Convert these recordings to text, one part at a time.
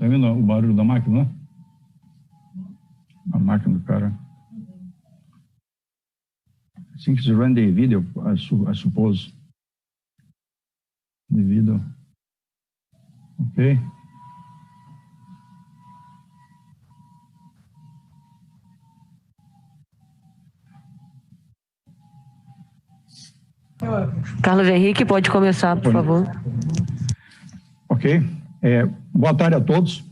Tá vendo o barulho da máquina lá? A máquina do cara. I think it's run the video, I suppose. The video. Ok. Carlos Henrique, pode começar, por favor. Ok. Boa tarde a todos.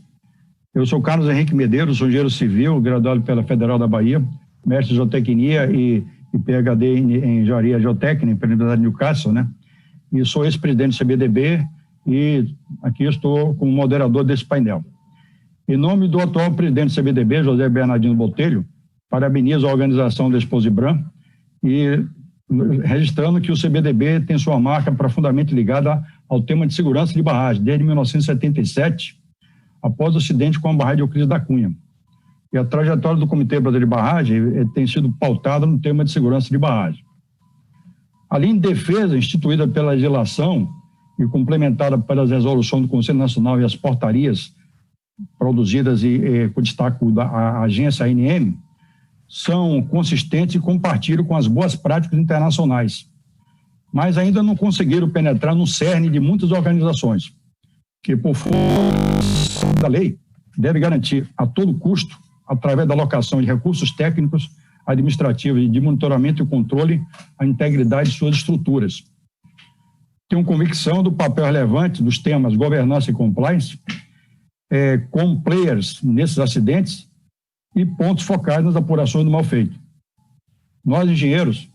Eu sou Carlos Henrique Medeiros, sou engenheiro civil, graduado pela Federal da Bahia, mestre em geotecnia e PhD em engenharia geotécnica pela Universidade de Newcastle, né? E sou ex-presidente do CBDB e aqui estou como moderador desse painel. Em nome do atual presidente do CBDB, José Bernardino Botelho, parabenizo a organização da Exposibram e registrando que o CBDB tem sua marca profundamente ligada ao tema de segurança de barragem, desde 1977, após o acidente com a barragem de Euclides da Cunha. E a trajetória do Comitê Brasileiro de Barragem tem sido pautada no tema de segurança de barragem. A linha de defesa, instituída pela legislação e complementada pelas resoluções do Conselho Nacional e as portarias produzidas com destaque da agência ANM, são consistentes e compartilham com as boas práticas internacionais, mas ainda não conseguiram penetrar no cerne de muitas organizações, que, por força da lei, deve garantir a todo custo, através da alocação de recursos técnicos, administrativos e de monitoramento e controle, a integridade de suas estruturas. Tenho convicção do papel relevante dos temas governança e compliance, como players nesses acidentes, e pontos focados nas apurações do mal feito. Nós, engenheiros,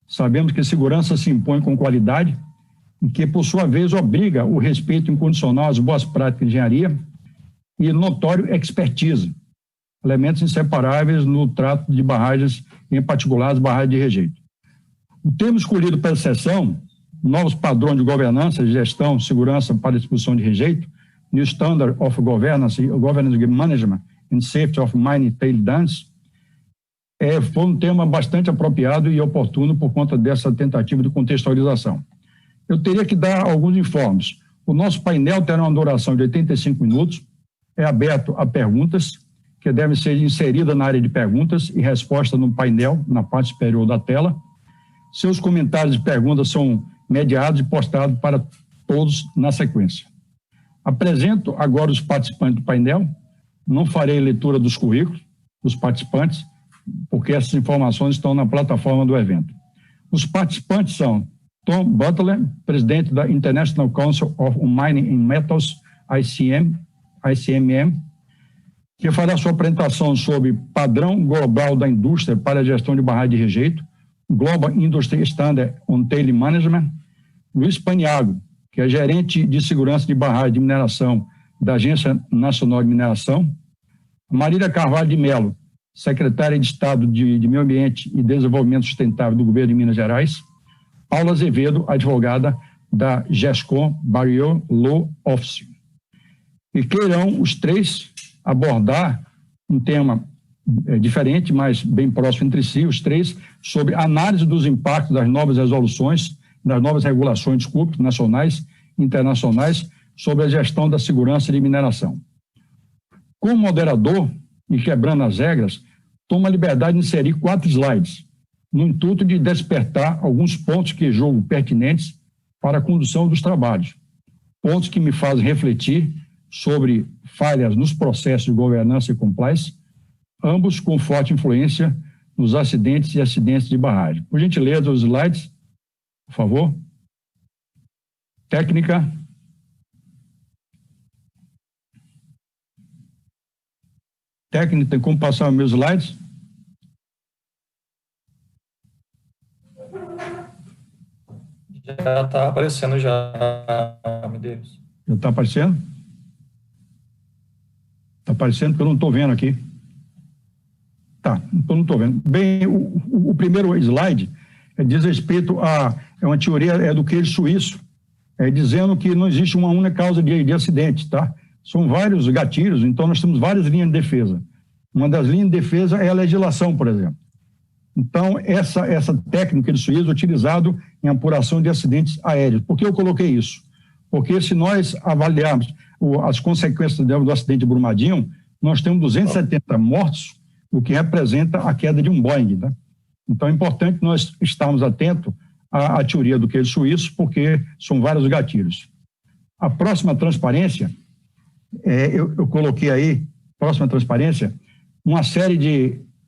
sabemos que segurança se impõe com qualidade e que, por sua vez, obriga o respeito incondicional às boas práticas de engenharia e notório expertise, elementos inseparáveis no trato de barragens, em particular as barragens de rejeito. O tema escolhido pela sessão, novos padrões de governança, gestão, segurança para a expulsão de rejeito, New Standard of Governance Management and Safety of Mining Tail Dams, foi um tema bastante apropriado e oportuno por conta dessa tentativa de contextualização. Eu teria que dar alguns informes. O nosso painel terá uma duração de 85 minutos, é aberto a perguntas, que devem ser inseridas na área de perguntas e respostas no painel, na parte superior da tela. Seus comentários e perguntas são mediados e postados para todos na sequência. Apresento agora os participantes do painel. Não farei leitura dos currículos dos participantes, porque essas informações estão na plataforma do evento. Os participantes são Tom Butler, presidente da International Council of Mining and Metals, ICMM, que fará sua apresentação sobre padrão global da indústria para a gestão de barragem de rejeito, Global Industry Standard on Tailings Management. Luiz Paniago, que é gerente de segurança de barragem de mineração da Agência Nacional de Mineração. Marília Carvalho de Mello, secretária de Estado de Meio Ambiente e Desenvolvimento Sustentável do Governo de Minas Gerais. Paula Azevedo, advogada da GESCOM Barrier Law Office. E queirão os três abordar um tema diferente, mas bem próximo entre si, os três, sobre análise dos impactos das novas resoluções, das novas regulações, nacionais e internacionais, sobre a gestão da segurança de mineração. Como moderador, e quebrando as regras, tomo a liberdade de inserir 4 slides, no intuito de despertar alguns pontos que julgo pertinentes para a condução dos trabalhos, pontos que me fazem refletir sobre falhas nos processos de governança e compliance, ambos com forte influência nos acidentes e acidentes de barragem. Por gentileza, os slides, por favor. Técnica. Técnica, tem como passar os meus slides? Já está aparecendo já, Medeiros. Já está aparecendo? Está aparecendo porque eu não estou vendo aqui. Tá, então não estou vendo. Bem, o primeiro slide diz respeito a... É uma teoria do queijo suíço, dizendo que não existe uma única causa de acidente, tá? São vários gatilhos, então nós temos várias linhas de defesa. Uma das linhas de defesa é a legislação, por exemplo. Então, essa técnica de suíço é utilizada em apuração de acidentes aéreos. Por que eu coloquei isso? Porque se nós avaliarmos as consequências do acidente de Brumadinho, nós temos 270 mortos, o que representa a queda de um Boeing, né? Então é importante nós estarmos atentos à teoria do queijo suíço, porque são vários gatilhos. A próxima transparência, eu coloquei aí, próxima transparência, uma série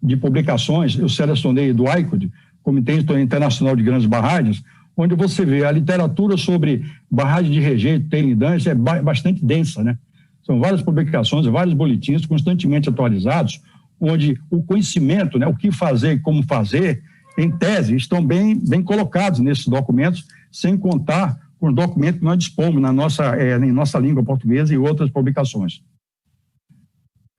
de publicações, eu selecionei do ICOD, Comitê Internacional de Grandes Barragens, onde você vê a literatura sobre barragem de rejeito, tailing dance, é bastante densa, né? São várias publicações, vários boletins constantemente atualizados, onde o conhecimento, né, o que fazer e como fazer, em tese, estão bem colocados nesses documentos, sem contar com os documentos que nós dispomos em nossa língua portuguesa e outras publicações.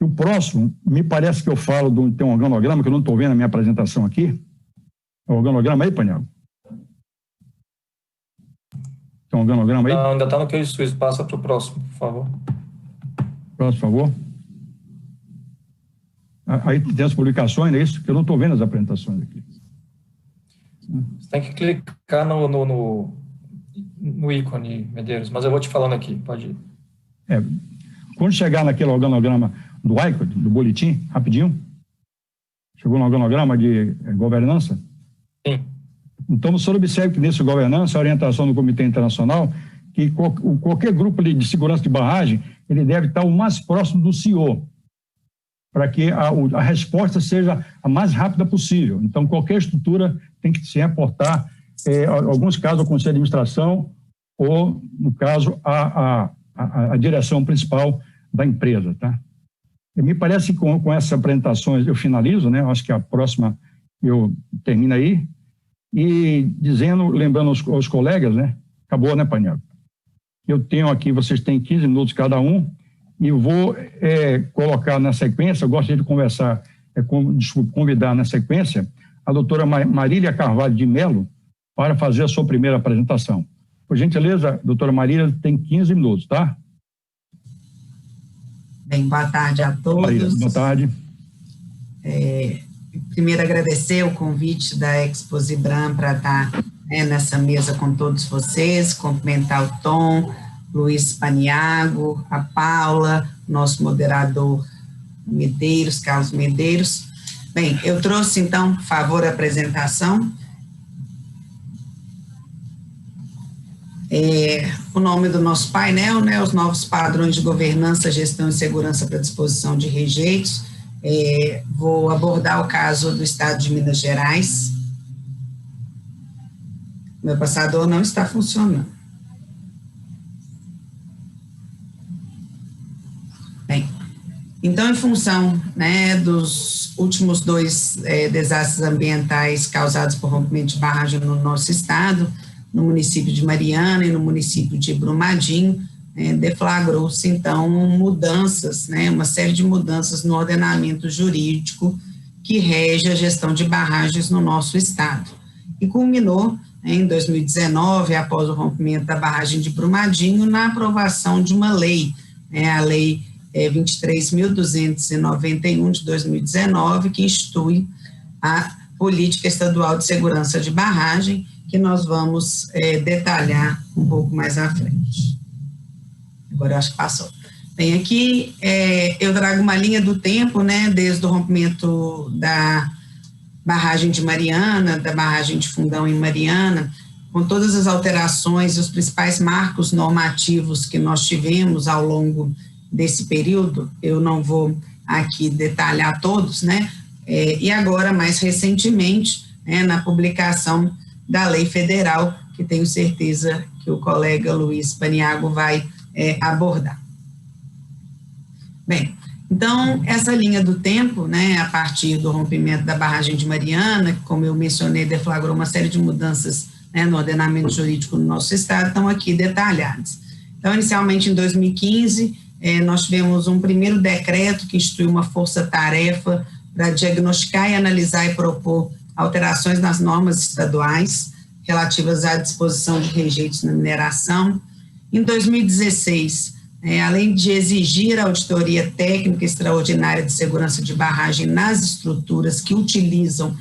O próximo, me parece que eu falo, tem um organograma, que eu não estou vendo a minha apresentação aqui. É o organograma aí, Paniago? Tem um organograma aí? Não, ainda está no queijo suíço. Passa para o próximo, por favor. Próximo, por favor. Aí tem as publicações, é isso? Que eu não estou vendo as apresentações aqui. Você tem que clicar no ícone, Medeiros, mas eu vou te falando aqui, pode ir. Quando chegar naquele organograma do ICOD, do boletim, rapidinho, chegou no organograma de governança? Sim. Então, o senhor observa que nesse governança, a orientação do Comitê Internacional, que qualquer grupo de segurança de barragem, ele deve estar o mais próximo do CEO, para que a resposta seja a mais rápida possível. Então, qualquer estrutura tem que se reportar, alguns casos, ao Conselho de Administração ou, no caso, a direção principal da empresa, tá? E me parece que com essas apresentações eu finalizo, né? Acho que a próxima eu termino aí. E lembrando aos colegas, né? Acabou, né, Paniago? Eu tenho aqui, vocês têm 15 minutos cada um, e eu vou colocar na sequência, eu gostaria de convidar na sequência a doutora Marília Carvalho de Mello para fazer a sua primeira apresentação. Por gentileza, doutora Marília, tem 15 minutos, tá? Bem, boa tarde a todos. Marília, boa tarde. Primeiro, agradecer o convite da Expo Zibram para estar nessa mesa com todos vocês, cumprimentar o Tom, Luiz Paniago, a Paula, nosso moderador Medeiros, Carlos Medeiros. Bem, eu trouxe, então, por favor, a apresentação. O nome do nosso painel, né, os novos padrões de governança, gestão e segurança para disposição de rejeitos. Vou abordar o caso do estado de Minas Gerais. Meu passador não está funcionando. Bem, então, em função, né, dos últimos 2 desastres ambientais causados por rompimento de barragem no nosso estado, no município de Mariana e no município de Brumadinho, deflagrou-se, então, mudanças, né, uma série de mudanças no ordenamento jurídico que rege a gestão de barragens no nosso estado. E culminou, em 2019, após o rompimento da barragem de Brumadinho, na aprovação de uma lei, a Lei 23.291 de 2019, que institui a Política Estadual de Segurança de Barragem, que nós vamos detalhar um pouco mais à frente. Agora eu acho que passou. Bem, aqui eu trago uma linha do tempo, né, desde o rompimento da barragem de Mariana, da barragem de Fundão em Mariana, com todas as alterações e os principais marcos normativos que nós tivemos ao longo desse período. Eu não vou aqui detalhar todos, né, e agora, mais recentemente, na publicação da lei federal, que tenho certeza que o colega Luiz Paniago vai abordar. Bem, então, essa linha do tempo, né, a partir do rompimento da barragem de Mariana, que, como eu mencionei, deflagrou uma série de mudanças, né, no ordenamento jurídico no nosso estado, estão aqui detalhadas. Então, inicialmente, em 2015, nós tivemos um primeiro decreto que instituiu uma força-tarefa para diagnosticar e analisar e propor alterações nas normas estaduais relativas à disposição de rejeitos na mineração. Em 2016, além de exigir a auditoria técnica extraordinária de segurança de barragem nas estruturas que utilizam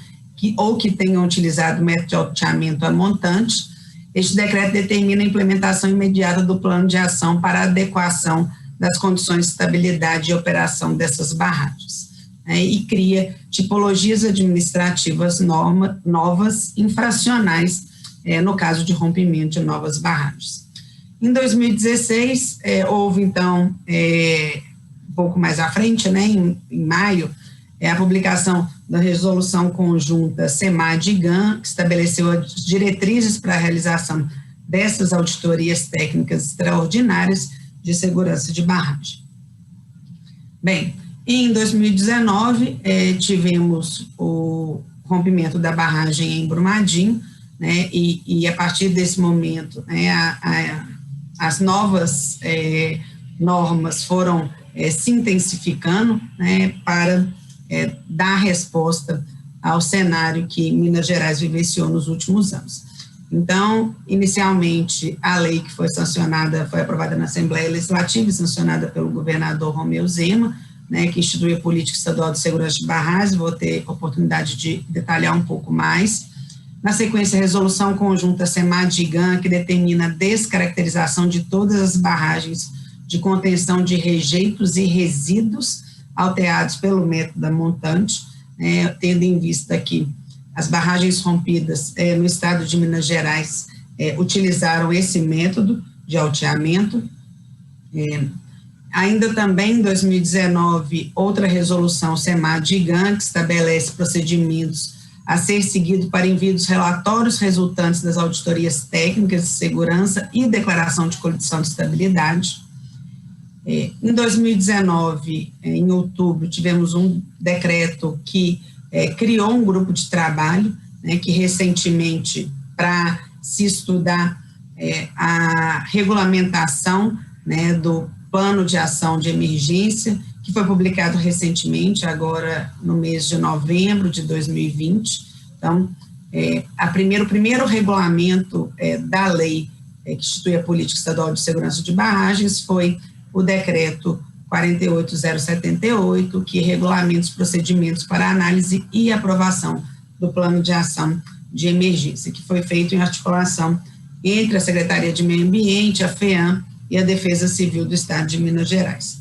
ou que tenham utilizado método de alteamento a montante, este decreto determina a implementação imediata do plano de ação para a adequação das condições de estabilidade e operação dessas barragens, né, e cria tipologias administrativas novas, infracionais, no caso de rompimento de novas barragens. Em 2016, houve, então, um pouco mais à frente, né, em maio, a publicação da resolução conjunta SEMAD-IGAN, que estabeleceu as diretrizes para a realização dessas auditorias técnicas extraordinárias de segurança de barragem. Bem, em 2019, tivemos o rompimento da barragem em Brumadinho, né, e a partir desse momento, né, as novas normas foram se intensificando, né, para dar resposta ao cenário que Minas Gerais vivenciou nos últimos anos. Então, inicialmente, a lei que foi sancionada, foi aprovada na Assembleia Legislativa e sancionada pelo governador Romeu Zema, né, que instituiu a Política Estadual de Segurança de Barragens, vou ter oportunidade de detalhar um pouco mais. Na sequência, a resolução conjunta SEMAD-IGAN, que determina a descaracterização de todas as barragens de contenção de rejeitos e resíduos alteados pelo método da montante, tendo em vista que as barragens rompidas no estado de Minas Gerais utilizaram esse método de alteamento. Ainda também em 2019, outra resolução SEMAD-IGAN, que estabelece procedimentos a ser seguido para envio dos relatórios resultantes das auditorias técnicas de segurança e declaração de condição de estabilidade. Em 2019, em outubro, tivemos um decreto que criou um grupo de trabalho, né, que recentemente, para se estudar a regulamentação, né, do plano de ação de emergência, que foi publicado recentemente, agora no mês de novembro de 2020. Então, o primeiro regulamento da lei que institui a Política Estadual de Segurança de Barragens foi o decreto 48078, que regulamenta os procedimentos para análise e aprovação do plano de ação de emergência, que foi feito em articulação entre a Secretaria de Meio Ambiente, a FEAM e a Defesa Civil do Estado de Minas Gerais.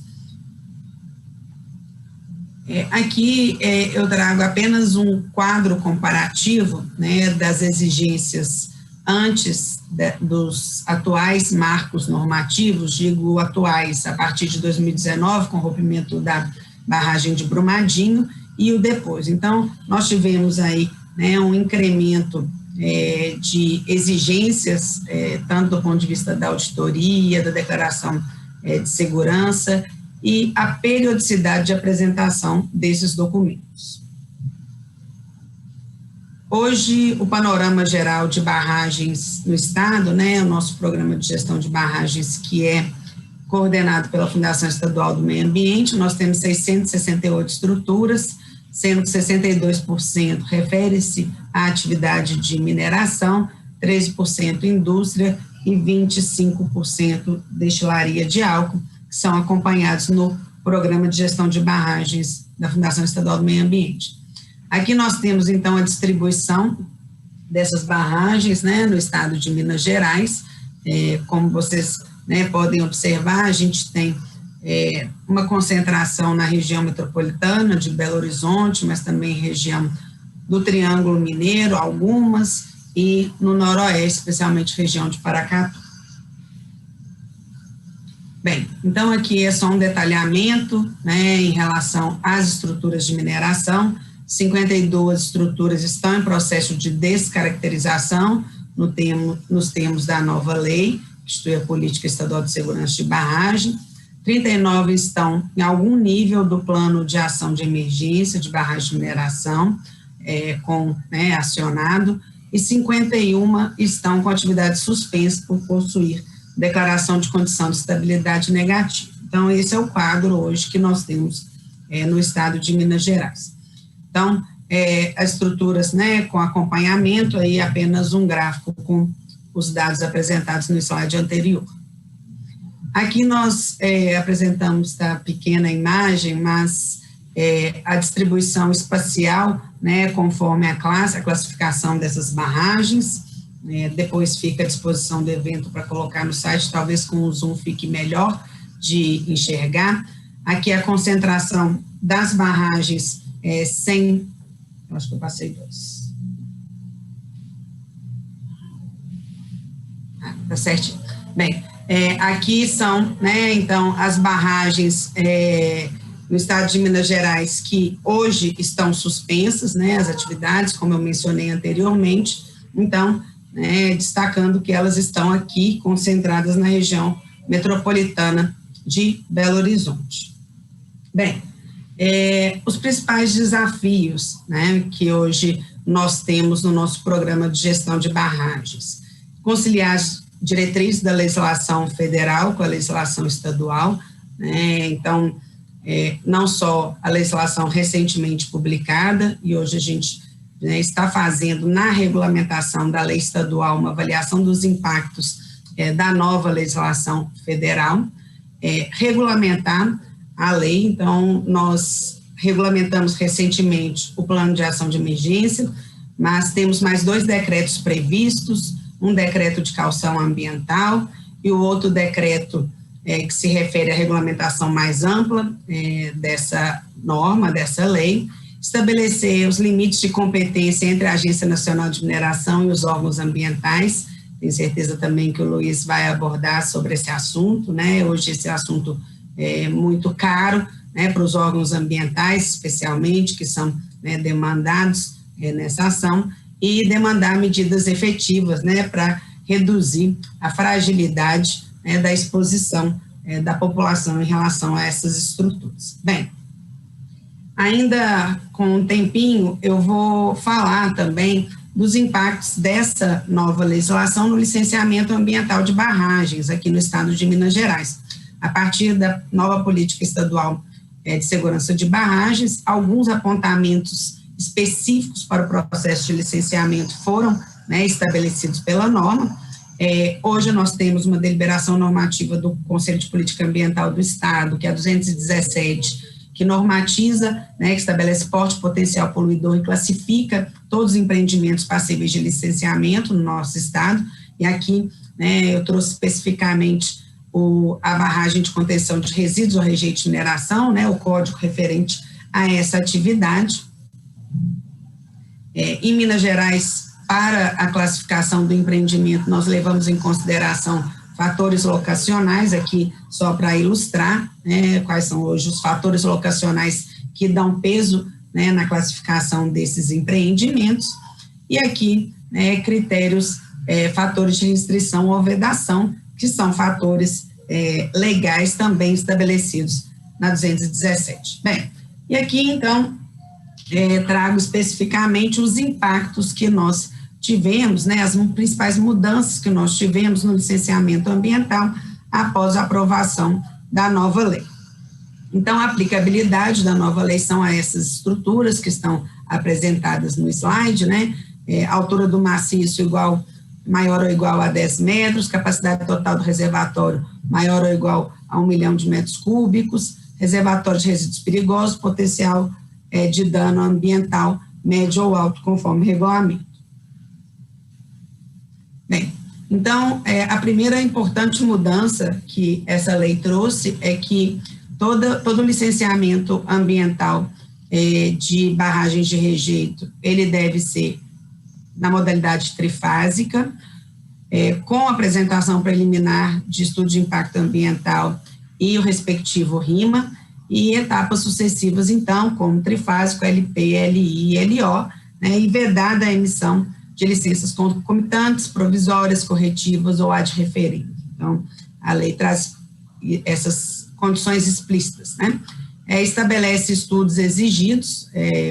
Aqui eu trago apenas um quadro comparativo, né, das exigências antes dos atuais marcos normativos, digo atuais a partir de 2019, com o rompimento da barragem de Brumadinho, e o depois. Então, nós tivemos aí, né, um incremento de exigências, tanto do ponto de vista da auditoria, da declaração de segurança e a periodicidade de apresentação desses documentos. Hoje, o panorama geral de barragens no estado, né, o nosso programa de gestão de barragens, que é coordenado pela Fundação Estadual do Meio Ambiente, nós temos 668 estruturas, sendo que 62% refere-se à atividade de mineração, 13% indústria e 25% destilaria de álcool, que são acompanhados no programa de gestão de barragens da Fundação Estadual do Meio Ambiente. Aqui nós temos, então, a distribuição dessas barragens, né, no estado de Minas Gerais. Como vocês, né, podem observar, a gente tem uma concentração na região metropolitana de Belo Horizonte, mas também região do Triângulo Mineiro, algumas, e no Noroeste, especialmente região de Paracatu. Bem, então aqui é só um detalhamento, né, em relação às estruturas de mineração. 52 estruturas estão em processo de descaracterização nos termos da nova lei, que institui a Política Estadual de Segurança de Barragem. 39 estão em algum nível do plano de ação de emergência de barragem de mineração, acionado, e 51 estão com atividade suspensa por possuir declaração de condição de estabilidade negativa. Então, esse é o quadro hoje que nós temos no estado de Minas Gerais. Então, as estruturas, né, com acompanhamento, aí apenas um gráfico com os dados apresentados no slide anterior. Aqui nós apresentamos a pequena imagem, mas a distribuição espacial, né, conforme a classificação dessas barragens, depois fica à disposição do evento para colocar no site, talvez com o Zoom fique melhor de enxergar. Aqui a concentração das barragens acho que eu passei 2. Tá certinho. Bem, aqui são, né, então, as barragens no estado de Minas Gerais que hoje estão suspensas, né, as atividades, como eu mencionei anteriormente, então, destacando que elas estão aqui concentradas na região metropolitana de Belo Horizonte. Bem, os principais desafios, né, que hoje nós temos no nosso programa de gestão de barragens: conciliar as diretrizes da legislação federal com a legislação estadual, né, então, não só a legislação recentemente publicada, e hoje a gente está fazendo na regulamentação da lei estadual uma avaliação dos impactos da nova legislação federal, regulamentar a lei. Então, nós regulamentamos recentemente o plano de ação de emergência, mas temos mais 2 decretos previstos, um decreto de caução ambiental e o outro decreto que se refere à regulamentação mais ampla dessa norma, dessa lei, estabelecer os limites de competência entre a Agência Nacional de Mineração e os órgãos ambientais. Tenho certeza também que o Luiz vai abordar sobre esse assunto, né? Hoje esse assunto é muito caro, né, para os órgãos ambientais, especialmente, que são, né, demandados nessa ação, e demandar medidas efetivas, né, para reduzir a fragilidade, né, da exposição da população em relação a essas estruturas. Bem, ainda com um tempinho, eu vou falar também dos impactos dessa nova legislação no licenciamento ambiental de barragens aqui no estado de Minas Gerais. A partir da nova política estadual de segurança de barragens, alguns apontamentos específicos para o processo de licenciamento foram, né, estabelecidos pela norma. Hoje nós temos uma deliberação normativa do Conselho de Política Ambiental do Estado, que é a 217, que normatiza, né, que estabelece porte potencial poluidor e classifica todos os empreendimentos passíveis de licenciamento no nosso estado. E aqui, né, eu trouxe especificamente a barragem de contenção de resíduos ou rejeito de mineração, né, o código referente a essa atividade. Em Minas Gerais, para a classificação do empreendimento, nós levamos em consideração fatores locacionais, aqui só para ilustrar, né, quais são hoje os fatores locacionais que dão peso, né, na classificação desses empreendimentos, e aqui, né, critérios, fatores de restrição ou vedação, que são fatores legais também estabelecidos na 217. Bem, e aqui, então, trago especificamente os impactos que nós tivemos, né, as principais mudanças que nós tivemos no licenciamento ambiental após a aprovação da nova lei. Então, a aplicabilidade da nova lei são a essas estruturas que estão apresentadas no slide, né, altura do maciço maior ou igual a 10 metros, capacidade total do reservatório maior ou igual a 1 milhão de metros cúbicos, reservatório de resíduos perigosos, potencial de dano ambiental médio ou alto, conforme regulamento. Bem, então, a primeira importante mudança que essa lei trouxe é que todo licenciamento ambiental de barragens de rejeito, ele deve ser na modalidade trifásica, com apresentação preliminar de estudo de impacto ambiental e o respectivo RIMA, e etapas sucessivas, então, como trifásico, LP, LI e LO, né, e vedada a emissão de licenças concomitantes, provisórias, corretivas ou ad referendo. Então, a lei traz essas condições explícitas, né? Estabelece estudos exigidos,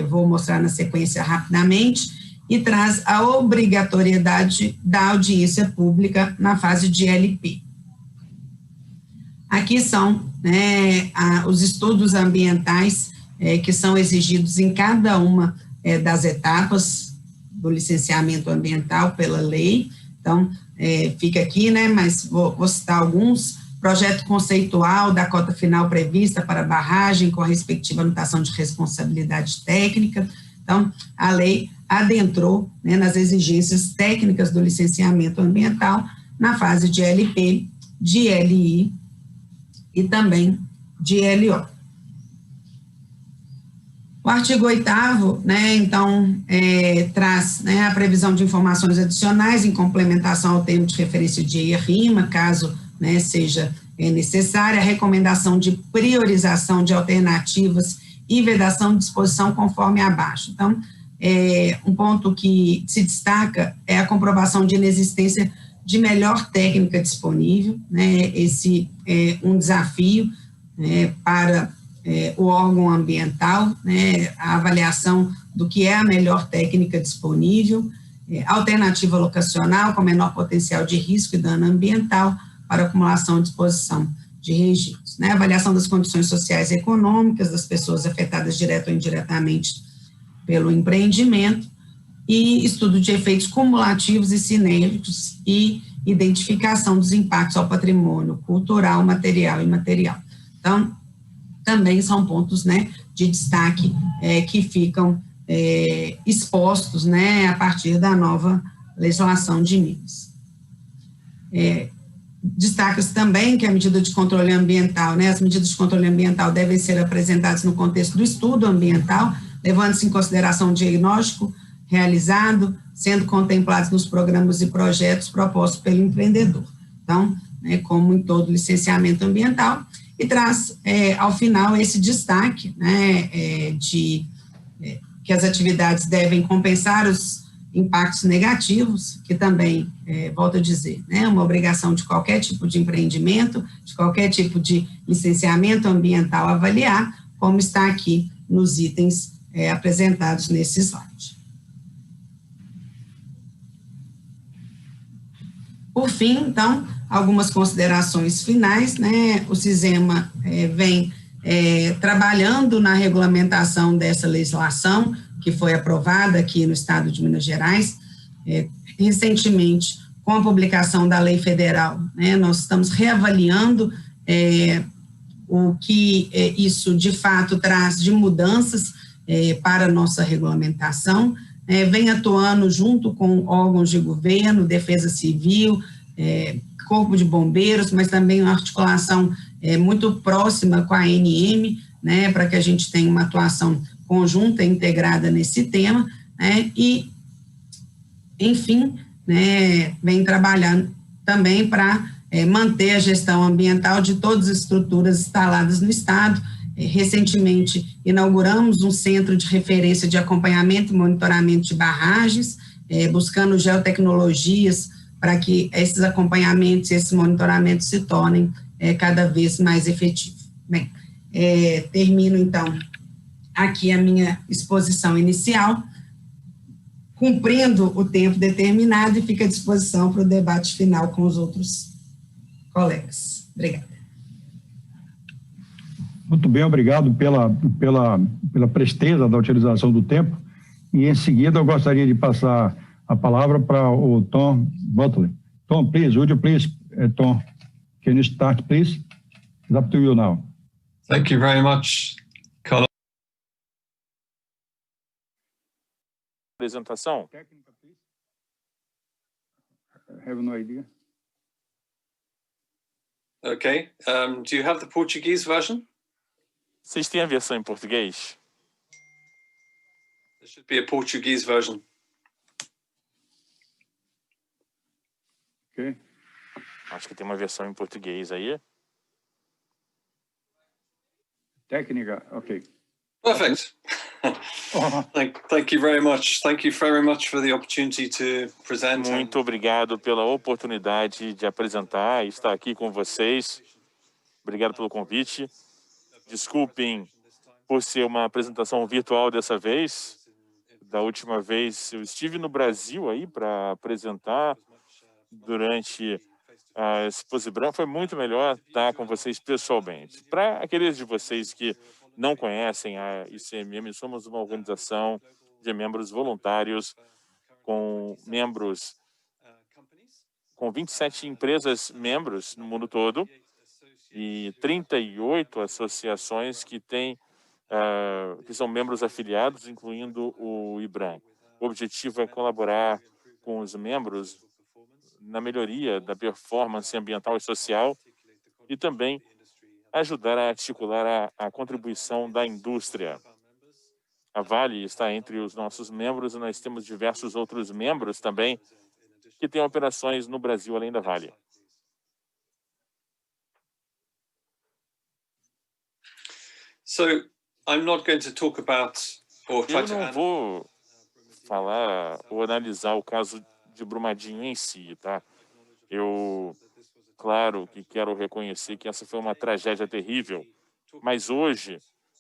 vou mostrar na sequência rapidamente, e traz a obrigatoriedade da audiência pública na fase de LP. Aqui são, né, os estudos ambientais que são exigidos em cada uma das etapas do licenciamento ambiental pela lei. Então, fica aqui, né, mas vou citar alguns. Projeto conceitual da cota final prevista para barragem com a respectiva anotação de responsabilidade técnica, Então, a lei adentrou, né, nas exigências técnicas do licenciamento ambiental na fase de LP, de LI e também de LO. O artigo 8º, né, então, traz, né, a previsão de informações adicionais em complementação ao termo de referência de EIA-RIMA, caso, né, seja necessária, a recomendação de priorização de alternativas e vedação de disposição conforme abaixo. Então, um ponto que se destaca é a comprovação de inexistência de melhor técnica disponível, né, esse é um desafio, né, para o órgão ambiental, né, a avaliação do que é a melhor técnica disponível, alternativa locacional com menor potencial de risco e dano ambiental para acumulação e disposição de registros, né, avaliação das condições sociais e econômicas das pessoas afetadas direto ou indiretamente pelo empreendimento e estudo de efeitos cumulativos e sinérgicos e identificação dos impactos ao patrimônio cultural, material e imaterial. Então, também são pontos, né, de destaque que ficam expostos, né, a partir da nova legislação de Minas. Destaca-se também que a medida de controle ambiental, né, as medidas de controle ambiental devem ser apresentadas no contexto do estudo ambiental, levando-se em consideração o diagnóstico realizado, sendo contemplados nos programas e projetos propostos pelo empreendedor. Então, né, como em todo licenciamento ambiental, e traz, ao final, esse destaque, né, que as atividades devem compensar os impactos negativos, que também, volto a dizer, né, uma obrigação de qualquer tipo de empreendimento, de qualquer tipo de licenciamento ambiental avaliar, como está aqui nos itens apresentados nesse slide. Por fim, então, algumas considerações finais, né, o CISEMA vem trabalhando na regulamentação dessa legislação, que foi aprovada aqui no estado de Minas Gerais, recentemente, com a publicação da lei federal, né, nós estamos reavaliando o que isso, de fato, traz de mudanças para a nossa regulamentação, vem atuando junto com órgãos de governo, defesa civil, corpo de bombeiros, mas também uma articulação muito próxima com a ANM, né, para que a gente tenha uma atuação conjunta e integrada nesse tema, né, e, enfim, né, vem trabalhando também para manter a gestão ambiental de todas as estruturas instaladas no estado. Recentemente, inauguramos um centro de referência de acompanhamento e monitoramento de barragens, buscando geotecnologias para que esses acompanhamentos e esses monitoramentos se tornem cada vez mais efetivos. Bem, termino, então, aqui a minha exposição inicial, cumprindo o tempo determinado, e fico à disposição para o debate final com os outros colegas. Obrigada. Muito bem, obrigado pela presteza da utilização do tempo. E, em seguida, eu gostaria de passar a palavra para o Tom Butler. Tom, please, would you please, Tom, can you start, please? It's up to you now. Thank you very much, Carlos. Apresentação. I have no idea. Okay, do you have the Portuguese version? Vocês têm a versão em português? There should be a Portuguese version. Okay. Acho que tem uma versão em português aí. Técnica, ok. Perfect. Thank you very much. Thank you very much for the opportunity to present. Muito obrigado pela oportunidade de apresentar e estar aqui com vocês. Obrigado pelo convite. Desculpem por ser uma apresentação virtual dessa vez. Da última vez eu estive no Brasil aí para apresentar durante a Exposição Branca. Foi muito melhor estar com vocês pessoalmente. Para aqueles de vocês que não conhecem a ICMM, somos uma organização de membros voluntários com 27 empresas membros no mundo todo e 38 associações que têm que são membros afiliados, incluindo o IBRAM. O objetivo é colaborar com os membros na melhoria da performance ambiental e social e também ajudar a articular a contribuição da indústria. A Vale está entre os nossos membros e nós temos diversos outros membros também que têm operações no Brasil além da Vale. So, I'm not going to talk about or try Eu to não vou falar ou analisar o caso de Brumadinho em si, tá? Eu, claro que quero reconhecer que essa foi uma tragédia terrível, mas hoje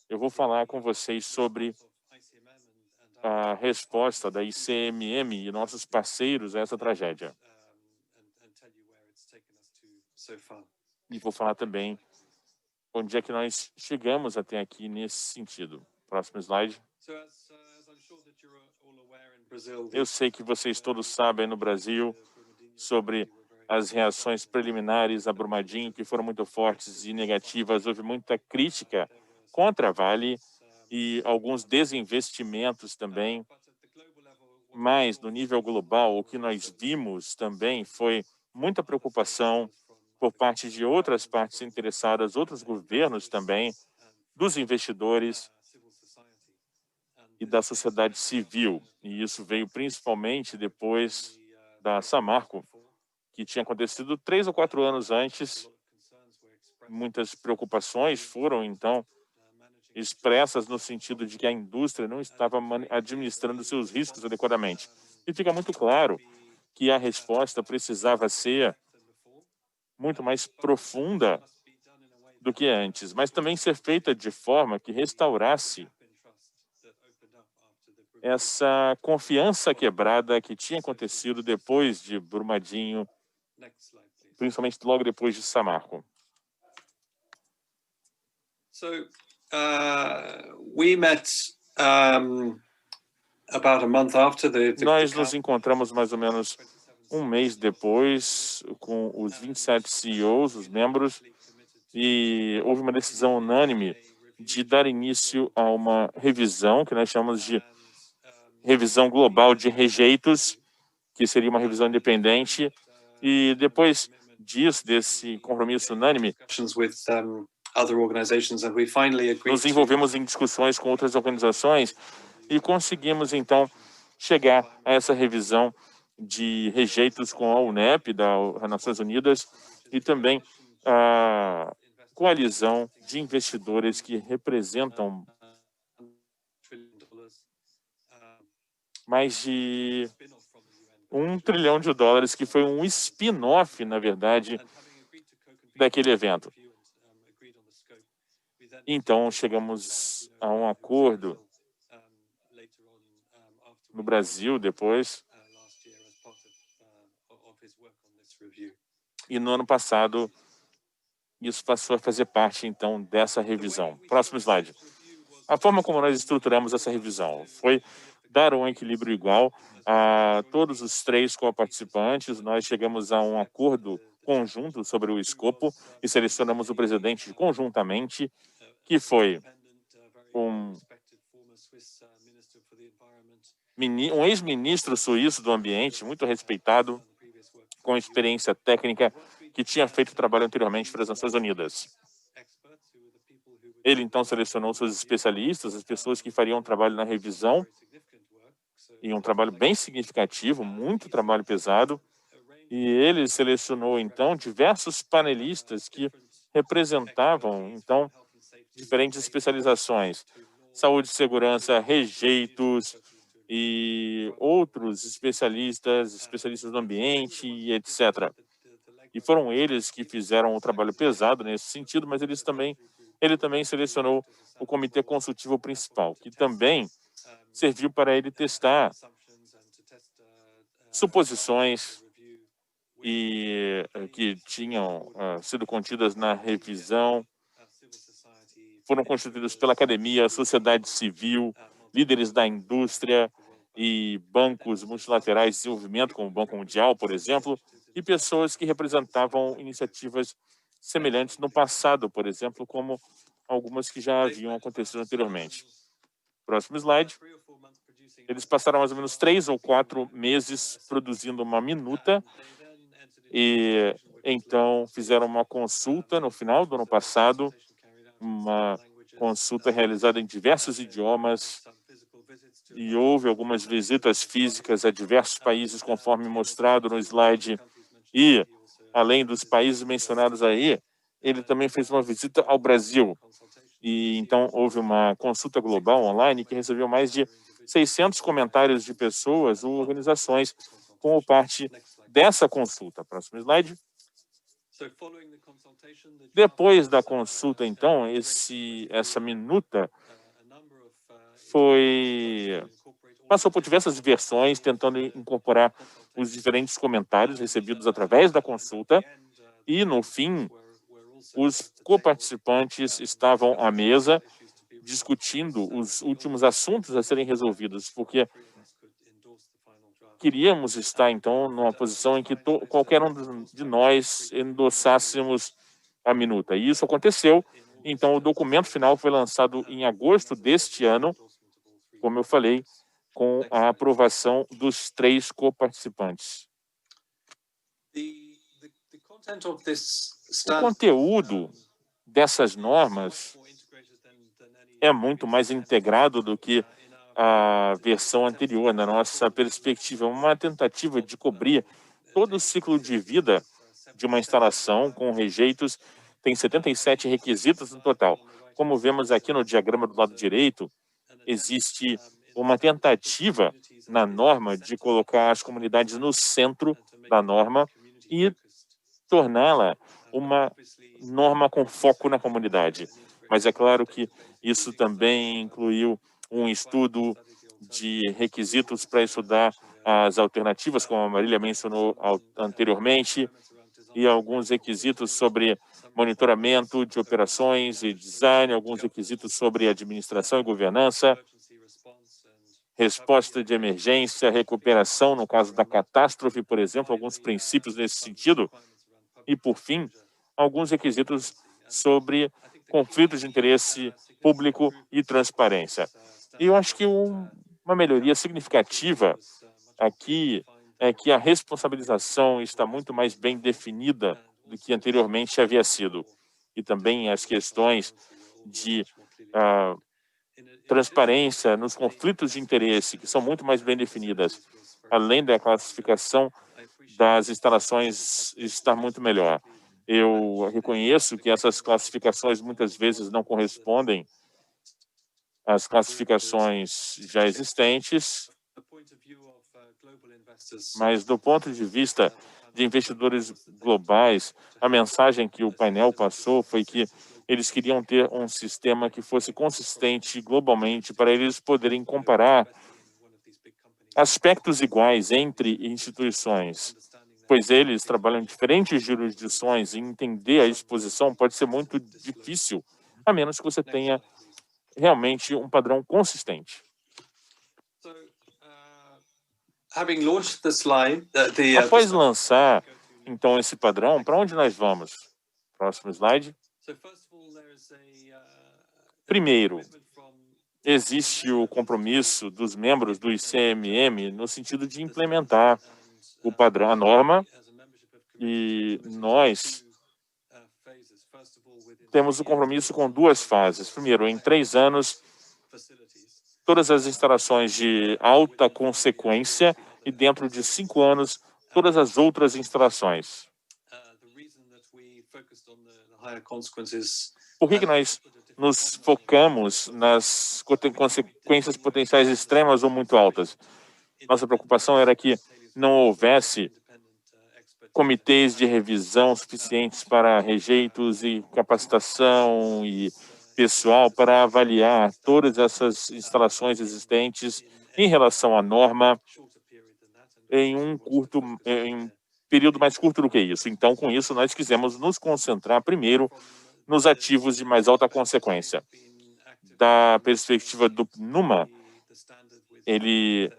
eu vou falar com vocês sobre a resposta da ICMM e nossos parceiros a essa tragédia. E vou falar também onde é que nós chegamos até aqui nesse sentido. Próximo slide. Eu sei que vocês todos sabem no Brasil sobre as reações preliminares a Brumadinho, que foram muito fortes e negativas. Houve muita crítica contra a Vale e alguns desinvestimentos também. Mas, no nível global, o que nós vimos também foi muita preocupação por parte de outras partes interessadas, outros governos também, dos investidores e da sociedade civil. E isso veio principalmente depois da Samarco, que tinha acontecido 3 ou 4 anos antes. Muitas preocupações foram, então, expressas no sentido de que a indústria não estava administrando seus riscos adequadamente. E fica muito claro que a resposta precisava ser muito mais profunda do que antes, mas também ser feita de forma que restaurasse essa confiança quebrada que tinha acontecido depois de Brumadinho, principalmente logo depois de Samarco. So, we met about a month after Nós nos encontramos mais ou menos um mês depois com os 27 CEOs, os membros, e houve uma decisão unânime de dar início a uma revisão que nós chamamos de revisão global de rejeitos, que seria uma revisão independente, e depois disso, desse compromisso unânime, nos envolvemos em discussões com outras organizações e conseguimos, então, chegar a essa revisão de rejeitos com a UNEP, das Nações Unidas, e também a coalizão de investidores que representam mais de $1 trilhão, que foi um spin-off, na verdade, daquele evento. Então, chegamos a um acordo no Brasil depois. E no ano passado, isso passou a fazer parte, então, dessa revisão. Próximo slide. A forma como nós estruturamos essa revisão foi dar um equilíbrio igual a todos os 3 co-participantes. Nós chegamos a um acordo conjunto sobre o escopo e selecionamos o presidente conjuntamente, que foi um ex-ministro suíço do ambiente, muito respeitado, com experiência técnica, que tinha feito trabalho anteriormente para as Nações Unidas. Ele, então, selecionou seus especialistas, as pessoas que fariam trabalho na revisão, e um trabalho bem significativo, muito trabalho pesado, e ele selecionou, então, diversos panelistas que representavam, então, diferentes especializações, saúde e segurança, rejeitos e outros especialistas do ambiente, etc. E foram eles que fizeram o trabalho pesado nesse sentido, mas ele também selecionou o comitê consultivo principal, que também serviu para ele testar suposições e que tinham sido contidas na revisão. Foram constituídos pela academia, sociedade civil, líderes da indústria e bancos multilaterais de desenvolvimento, como o Banco Mundial, por exemplo, e pessoas que representavam iniciativas semelhantes no passado, por exemplo, como algumas que já haviam acontecido anteriormente. Próximo slide. Eles passaram mais ou menos 3 ou 4 meses produzindo uma minuta e então fizeram uma consulta no final do ano passado, uma consulta realizada em diversos idiomas e houve algumas visitas físicas a diversos países, conforme mostrado no slide. E, além dos países mencionados aí, ele também fez uma visita ao Brasil. E então houve uma consulta global online que recebeu mais de 600 comentários de pessoas ou organizações como parte dessa consulta. Próximo slide. Depois da consulta, então, essa minuta passou por diversas versões, tentando incorporar os diferentes comentários recebidos através da consulta. E, no fim, os coparticipantes estavam à mesa discutindo os últimos assuntos a serem resolvidos, porque queríamos estar, então, numa posição em que qualquer um de nós endossássemos a minuta. E isso aconteceu. Então, o documento final foi lançado em agosto deste ano, como eu falei, com a aprovação dos 3 coparticipantes. O conteúdo dessas normas é muito mais integrado do que a versão anterior, na nossa perspectiva. Uma tentativa de cobrir todo o ciclo de vida de uma instalação com rejeitos. Tem 77 requisitos no total. Como vemos aqui no diagrama do lado direito, existe uma tentativa na norma de colocar as comunidades no centro da norma e torná-la uma norma com foco na comunidade. Mas é claro que isso também incluiu um estudo de requisitos para estudar as alternativas, como a Marília mencionou anteriormente, e alguns requisitos sobre monitoramento de operações e design, alguns requisitos sobre administração e governança, resposta de emergência, recuperação no caso da catástrofe, por exemplo, alguns princípios nesse sentido, e, por fim, alguns requisitos sobre conflitos de interesse público e transparência. E eu acho que uma melhoria significativa aqui é que a responsabilização está muito mais bem definida do que anteriormente havia sido. E também as questões de transparência nos conflitos de interesse, que são muito mais bem definidas, além da classificação das instalações estar muito melhor. Eu reconheço que essas classificações muitas vezes não correspondem às classificações já existentes, mas do ponto de vista de investidores globais, a mensagem que o painel passou foi que eles queriam ter um sistema que fosse consistente globalmente para eles poderem comparar aspectos iguais entre instituições, pois eles trabalham em diferentes jurisdições e entender a exposição pode ser muito difícil, a menos que você tenha realmente um padrão consistente. Após lançar, então, esse padrão, para onde nós vamos? Próximo slide. Primeiro, existe o compromisso dos membros do ICMM no sentido de implementar o padrão, a norma, e nós temos o compromisso com 2 fases. Primeiro, em 3 anos, todas as instalações de alta consequência e dentro de 5 anos, todas as outras instalações. Por que nós nos focamos nas consequências potenciais extremas ou muito altas? Nossa preocupação era que não houvesse comitês de revisão suficientes para rejeitos e capacitação e pessoal para avaliar todas essas instalações existentes em relação à norma em um período mais curto do que isso. Então, com isso, nós quisemos nos concentrar primeiro nos ativos de mais alta consequência. Da perspectiva do NUMA, ele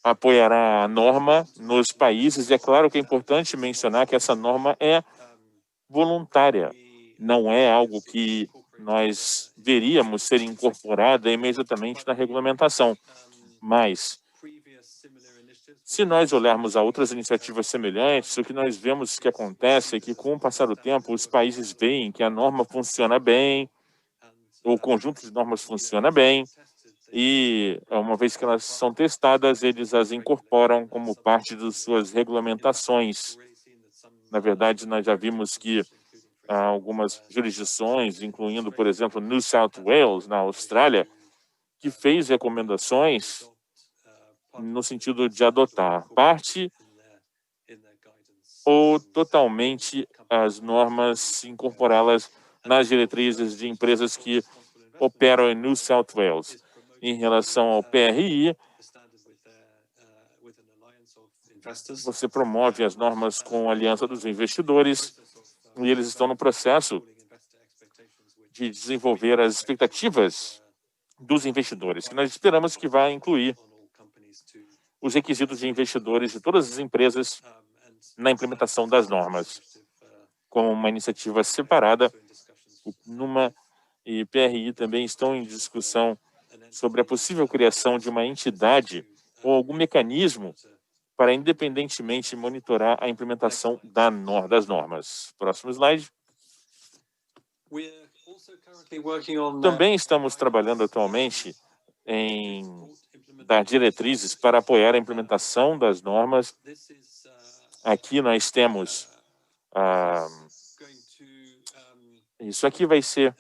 apoiará a norma nos países, e é claro que é importante mencionar que essa norma é voluntária, não é algo que nós veríamos ser incorporada imediatamente na regulamentação. Mas, se nós olharmos a outras iniciativas semelhantes, o que nós vemos que acontece é que, com o passar do tempo, os países veem que a norma funciona bem, o conjunto de normas funciona bem, e, uma vez que elas são testadas, eles as incorporam como parte de suas regulamentações. Na verdade, nós já vimos que há algumas jurisdições, incluindo, por exemplo, New South Wales, na Austrália, que fez recomendações no sentido de adotar parte ou totalmente as normas, incorporá-las nas diretrizes de empresas que operam em New South Wales. Em relação ao PRI, você promove as normas com a Aliança dos Investidores e eles estão no processo de desenvolver as expectativas dos investidores, que nós esperamos que vai incluir os requisitos de investidores de todas as empresas na implementação das normas, como uma iniciativa separada. O NUMA e PRI também estão em discussão sobre a possível criação de uma entidade ou algum mecanismo para independentemente monitorar a implementação das normas. Próximo slide. Também estamos trabalhando atualmente em dar diretrizes para apoiar a implementação das normas. Aqui nós temos isso aqui vai ser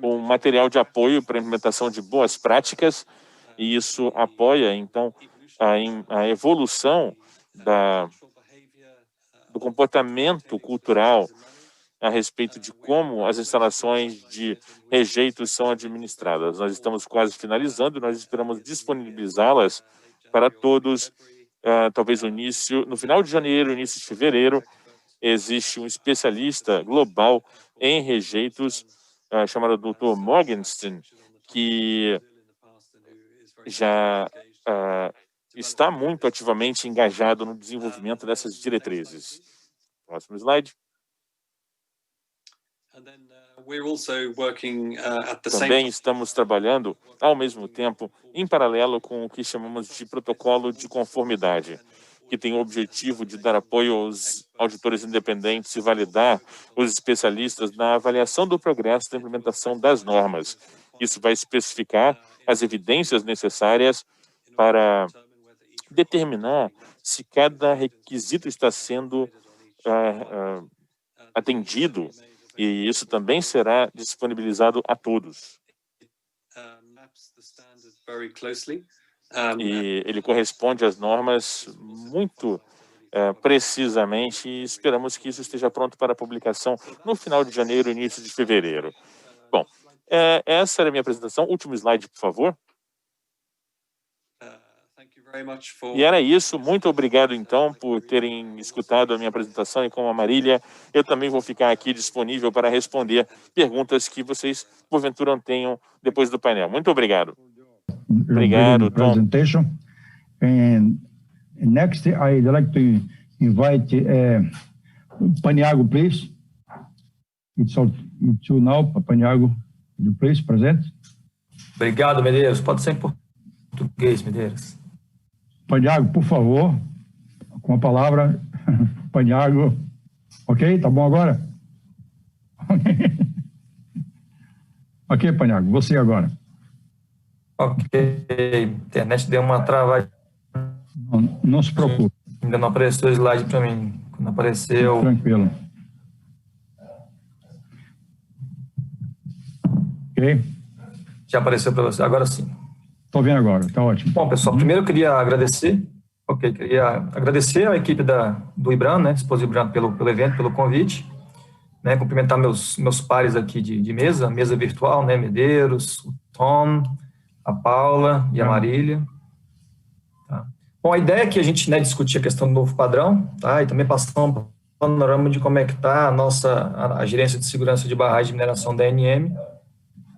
um material de apoio para a implementação de boas práticas, e isso apoia, então, a evolução do comportamento cultural a respeito de como as instalações de rejeitos são administradas. Nós estamos quase finalizando, nós esperamos disponibilizá-las para todos, talvez no final de janeiro, início de fevereiro. Existe um especialista global em rejeitos, chamado Dr. Morgenstern, que já está muito ativamente engajado no desenvolvimento dessas diretrizes. Próximo slide. Também estamos trabalhando, ao mesmo tempo, em paralelo com o que chamamos de protocolo de conformidade, que tem o objetivo de dar apoio aos auditores independentes e validar os especialistas na avaliação do progresso da implementação das normas. Isso vai especificar as evidências necessárias para determinar se cada requisito está sendo atendido, e isso também será disponibilizado a todos. E ele corresponde às normas muito precisamente, e esperamos que isso esteja pronto para publicação no final de janeiro, início de fevereiro. Bom, essa era a minha apresentação. Último slide, por favor. E era isso. Muito obrigado, então, por terem escutado a minha apresentação, e como a Marília, eu também vou ficar aqui disponível para responder perguntas que vocês, porventura, tenham depois do painel. Muito obrigado. Obrigado, Tom. Presentation. And next, I'd like to invite Paniago, please. It's you now, Paniago. You please present. Obrigado, Medeiros. Pode ser em português, Medeiros. Paniago, por favor, com a palavra. Paniago. Ok? Tá bom agora? Ok, Paniago, você agora. Ok, a internet deu uma travada. Não se preocupe. Ainda não apareceu o slide para mim. Quando apareceu... Tranquilo. Ok? Já apareceu para você, agora sim. Estou vendo agora, está ótimo. Bom, pessoal, primeiro eu queria agradecer. Queria agradecer à equipe do IBRAM, né, Dispositivo IBRAM, pelo evento, pelo convite. Né, cumprimentar meus pares aqui de mesa virtual, né, Medeiros, o Tom, a Paula e a Marília. Tá. Bom, a ideia é que a gente, né, discutir a questão do novo padrão, tá, e também passar um panorama de como é que está a gerência de segurança de barragem de mineração da ANM,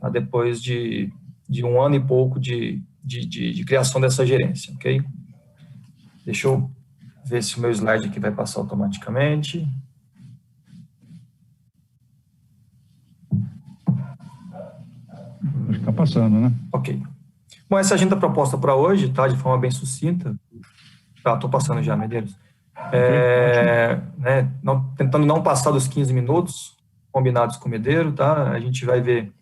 tá, depois de 1 ano e pouco de criação dessa gerência, ok? Deixa eu ver se o meu slide aqui vai passar automaticamente. Está passando, né? Ok. Bom, essa agenda proposta para hoje, tá, de forma bem sucinta. Tá, estou passando já, Medeiros. Né, tentando não passar dos 15 minutos combinados com o Medeiro, tá? A gente vai ver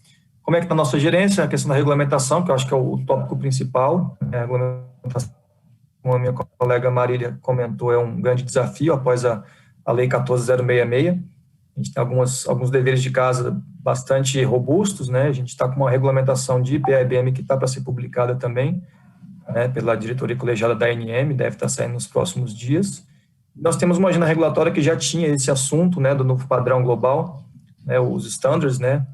como é que está a nossa gerência, a questão da regulamentação, que eu acho que é o tópico principal. A regulamentação, como a minha colega Marília comentou, é um grande desafio após a Lei 14.066. A gente tem alguns deveres de casa bastante robustos, né? A gente está com uma regulamentação de IPA-IBM que está para ser publicada também, né, pela diretoria colegiada da ANM, deve estar saindo nos próximos dias. Nós temos uma agenda regulatória que já tinha esse assunto, né, do novo padrão global, né, os standards, né,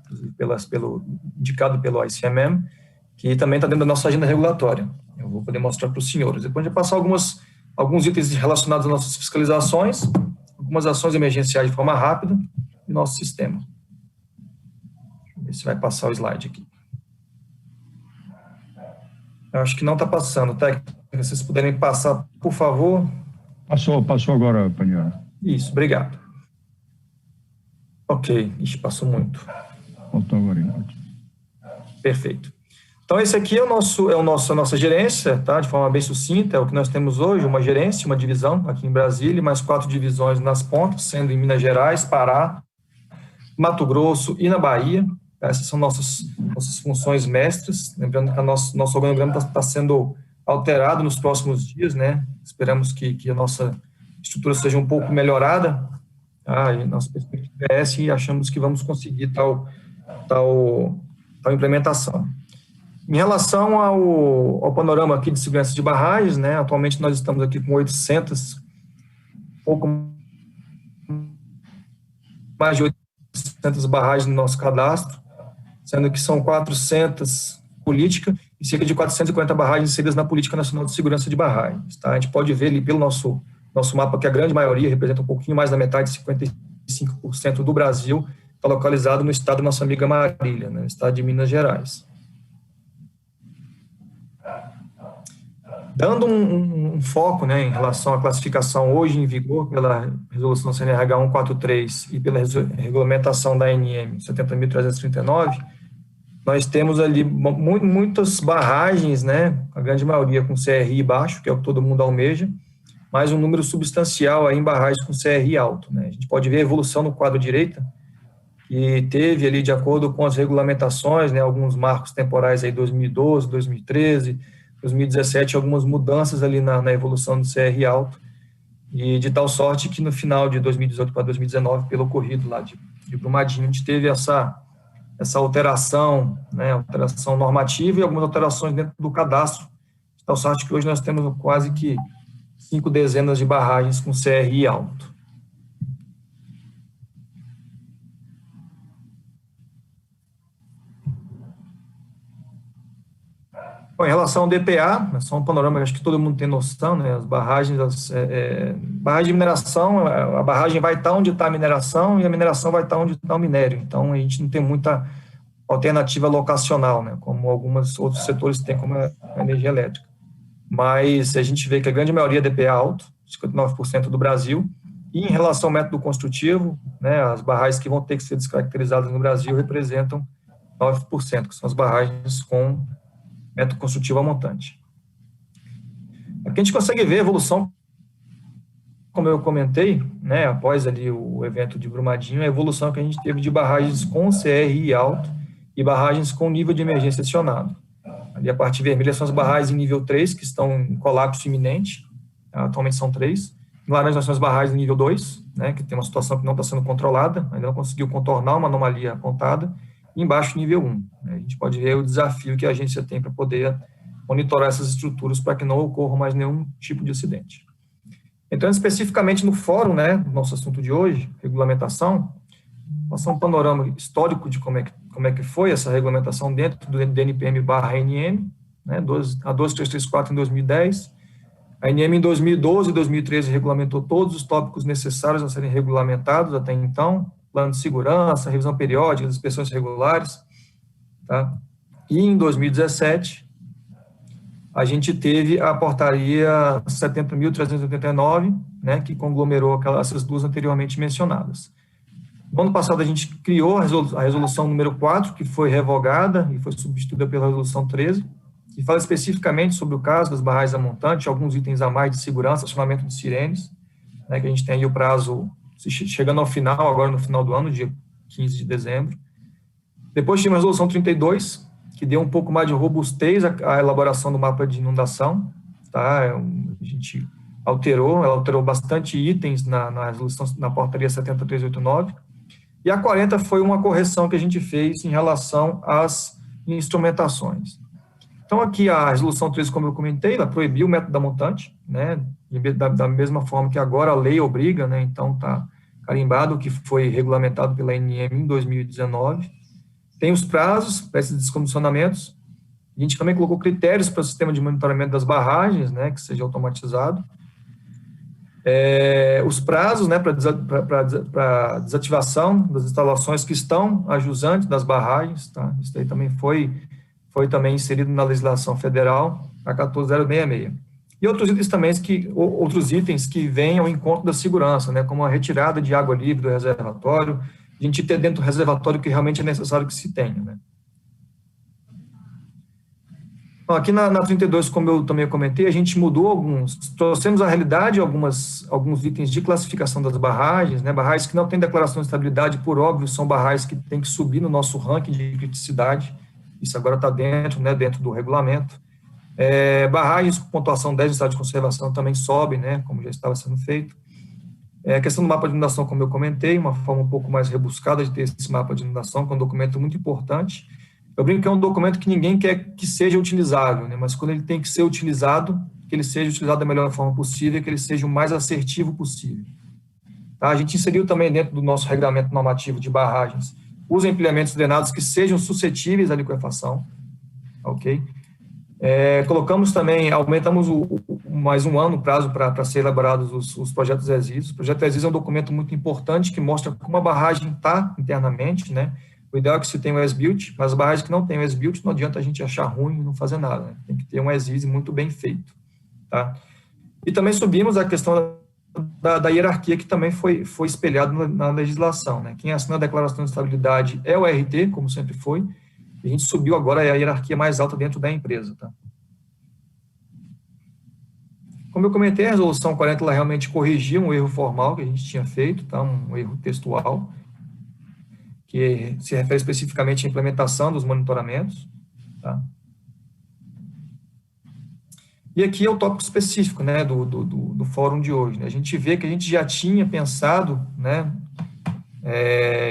indicado pelo ICMM, que também está dentro da nossa agenda regulatória. Eu vou poder mostrar para os senhores. Depois de passar alguns itens relacionados às nossas fiscalizações, algumas ações emergenciais de forma rápida e nosso sistema. Deixa eu ver se vai passar o slide aqui. Eu acho que não está passando, tá? Se vocês puderem passar, por favor. Passou agora, Paniero. Isso, obrigado. Ok, passou muito. Faltou agora. Perfeito. Então, esse aqui é a nossa gerência, tá? De forma bem sucinta, é o que nós temos hoje, uma gerência, uma divisão aqui em Brasília, mais 4 divisões nas pontas, sendo em Minas Gerais, Pará, Mato Grosso e na Bahia. Essas são nossas funções mestras. Lembrando que nosso organograma está sendo alterado nos próximos dias, né? Esperamos que a nossa estrutura seja um pouco melhorada. Tá? E nossa perspectiva é essa e achamos que vamos conseguir tal implementação. Em relação ao panorama aqui de segurança de barragens, né? Atualmente nós estamos aqui com 800, pouco mais de 800 barragens no nosso cadastro, sendo que são 400 política e cerca de 440 barragens inseridas na Política Nacional de Segurança de Barragens. Tá? A gente pode ver ali pelo nosso mapa que a grande maioria, representa um pouquinho mais da metade, 55% do Brasil, está localizado no estado da nossa amiga Marília, né, no estado de Minas Gerais. Dando um foco, né, em relação à classificação hoje em vigor pela Resolução CNRH 143 e pela regulamentação da ANM 70.339, nós temos ali muitas barragens, né, a grande maioria com CRI baixo, que é o que todo mundo almeja, mas um número substancial aí em barragens com CRI alto. Né. A gente pode ver a evolução no quadro direita, que teve ali, de acordo com as regulamentações, né, alguns marcos temporais aí 2012, 2013, 2017, algumas mudanças ali na evolução do CRI alto, e de tal sorte que no final de 2018 para 2019, pelo ocorrido lá de Brumadinho, a gente teve essa alteração, né, alteração normativa e algumas alterações dentro do cadastro, de tal sorte que hoje nós temos quase que 5 dezenas de barragens com CRI alto. Bom, em relação ao DPA, só um panorama que acho que todo mundo tem noção, né? As barragens, barragem de mineração, a barragem vai estar onde está a mineração e a mineração vai estar onde está o minério. Então, a gente não tem muita alternativa locacional, né? Como alguns outros setores têm, como a energia elétrica. Mas a gente vê que a grande maioria é DPA alto, 59% do Brasil, e em relação ao método construtivo, né, as barragens que vão ter que ser descaracterizadas no Brasil representam 9%, que são as barragens com método construtivo a montante. Aqui a gente consegue ver a evolução, como eu comentei, né, após ali o evento de Brumadinho, a evolução que a gente teve de barragens com CRI alto e barragens com nível de emergência acionado. Ali a parte vermelha são as barragens em nível 3, que estão em colapso iminente, atualmente são 3. Em laranja nós temos as barragens em nível 2, né, que tem uma situação que não está sendo controlada, ainda não conseguiu contornar uma anomalia apontada, e embaixo nível 1. A gente pode ver o desafio que a agência tem para poder monitorar essas estruturas para que não ocorra mais nenhum tipo de acidente. Entrando especificamente no fórum, né, nosso assunto de hoje, regulamentação, passar um panorama histórico de como é que foi essa regulamentação dentro do DNPM/ANM, né, a 12334 em 2010, a ANM em 2012 e 2013 regulamentou todos os tópicos necessários a serem regulamentados até então, plano de segurança, revisão periódica, inspeções regulares, tá? E em 2017, a gente teve a portaria 70.389, né, que conglomerou essas duas anteriormente mencionadas. No ano passado, a gente criou a resolução número 4, que foi revogada e foi substituída pela resolução 13, que fala especificamente sobre o caso das barragens a montante, alguns itens a mais de segurança, acionamento de sirenes, né, que a gente tem aí o prazo chegando ao final, agora no final do ano, dia 15 de dezembro. Depois tivemos a resolução 32, que deu um pouco mais de robustez à elaboração do mapa de inundação, tá? A gente ela alterou bastante itens na resolução, na portaria 70389, e a 40 foi uma correção que a gente fez em relação às instrumentações. Então, aqui a resolução 13, como eu comentei, ela proibiu o método da montante, né, da mesma forma que agora a lei obriga, né, então está carimbado, que foi regulamentado pela ANM em 2019. Tem os prazos para esses descondicionamentos. A gente também colocou critérios para o sistema de monitoramento das barragens, né, que seja automatizado. Os prazos, né, para desativação das instalações que estão ajusantes das barragens, tá? Isso aí também foi também inserido na legislação federal, a 14066. E outros itens que vêm ao encontro da segurança, né, como a retirada de água livre do reservatório, a gente ter dentro do reservatório que realmente é necessário que se tenha, né. Então, aqui na 32, como eu também comentei, a gente mudou trouxemos à realidade alguns itens de classificação das barragens, né, barragens que não têm declaração de estabilidade, por óbvio, são barragens que têm que subir no nosso ranking de criticidade, isso agora está dentro do regulamento. Barragens com pontuação 10 em estado de conservação também sobem, né, como já estava sendo feito. A questão do mapa de inundação, como eu comentei, uma forma um pouco mais rebuscada de ter esse mapa de inundação, que é um documento muito importante. Eu brinco que é um documento que ninguém quer que seja utilizável, né, mas quando ele tem que ser utilizado, que ele seja utilizado da melhor forma possível, que ele seja o mais assertivo possível. Tá? A gente inseriu também dentro do nosso regulamento normativo de barragens os empilhamentos drenados que sejam suscetíveis à liquefação, ok? Colocamos também, aumentamos mais um ano o prazo para ser elaborados os projetos ESIS. O projeto ESIS é um documento muito importante que mostra como a barragem está internamente, né? O ideal é que se tenha o as-built, mas as barragens que não têm o as-built, não adianta a gente achar ruim e não fazer nada, né? Tem que ter um ESIS muito bem feito, tá? E também subimos a questão da hierarquia, que também foi espelhado na legislação, né? Quem assina a declaração de estabilidade é o RT, como sempre foi, e a gente subiu agora a hierarquia mais alta dentro da empresa, tá? Como eu comentei, a resolução 40, ela realmente corrigiu um erro formal que a gente tinha feito, tá? Um erro textual, que se refere especificamente à implementação dos monitoramentos, tá? E aqui é o tópico específico, né, do fórum de hoje, né? A gente vê que a gente já tinha pensado, né,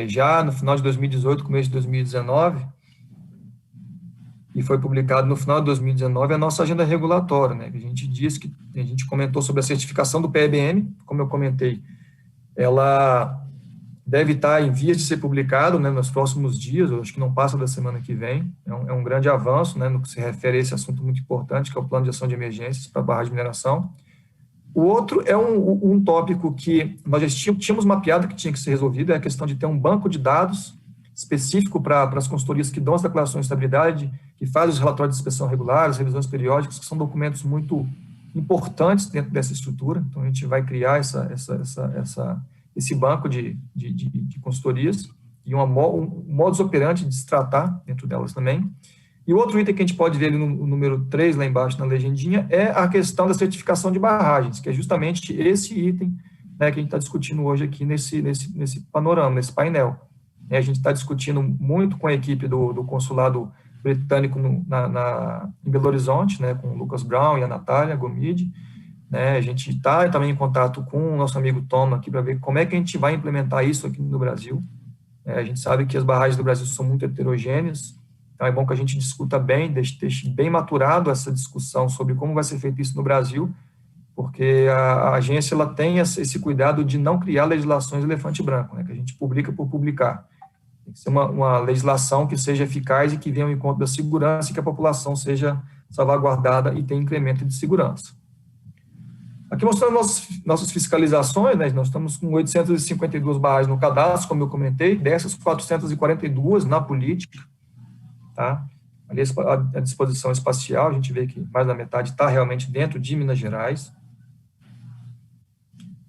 já no final de 2018, começo de 2019, e foi publicado no final de 2019 a nossa agenda regulatória, né, que a gente disse a gente comentou sobre a certificação do PEBM, como eu comentei, ela deve estar em vias de ser publicado, né, nos próximos dias, eu acho que não passa da semana que vem, é um grande avanço, né, no que se refere a esse assunto muito importante, que é o plano de ação de emergências para a barragem de mineração. O outro é um tópico que nós já tínhamos mapeado que tinha que ser resolvido, é a questão de ter um banco de dados específico para as consultorias que dão as declarações de estabilidade, que fazem os relatórios de inspeção regular, as revisões periódicas, que são documentos muito importantes dentro dessa estrutura. Então, a gente vai criar esse banco de consultorias e um modus operandi de se tratar dentro delas também. E o outro item que a gente pode ver ali no número 3, lá embaixo na legendinha, é a questão da certificação de barragens, que é justamente esse item, né, que a gente está discutindo hoje aqui nesse panorama, nesse painel. A gente está discutindo muito com a equipe do consulado britânico em Belo Horizonte, né, com o Lucas Brown e a Natália Gomide, né, a gente está também em contato com o nosso amigo Tom aqui para ver como é que a gente vai implementar isso aqui no Brasil. A gente sabe que as barragens do Brasil são muito heterogêneas, então é bom que a gente discuta bem, deixe bem maturado essa discussão sobre como vai ser feito isso no Brasil, porque a agência ela tem esse cuidado de não criar legislações elefante branco, né, que a gente publica por publicar. Tem que ser uma legislação que seja eficaz e que venha ao encontro da segurança e que a população seja salvaguardada e tenha incremento de segurança. Aqui mostrando nossas fiscalizações, né, nós estamos com 852 barragens no cadastro, como eu comentei, dessas 442 na política, tá? Ali a disposição espacial, a gente vê que mais da metade está realmente dentro de Minas Gerais.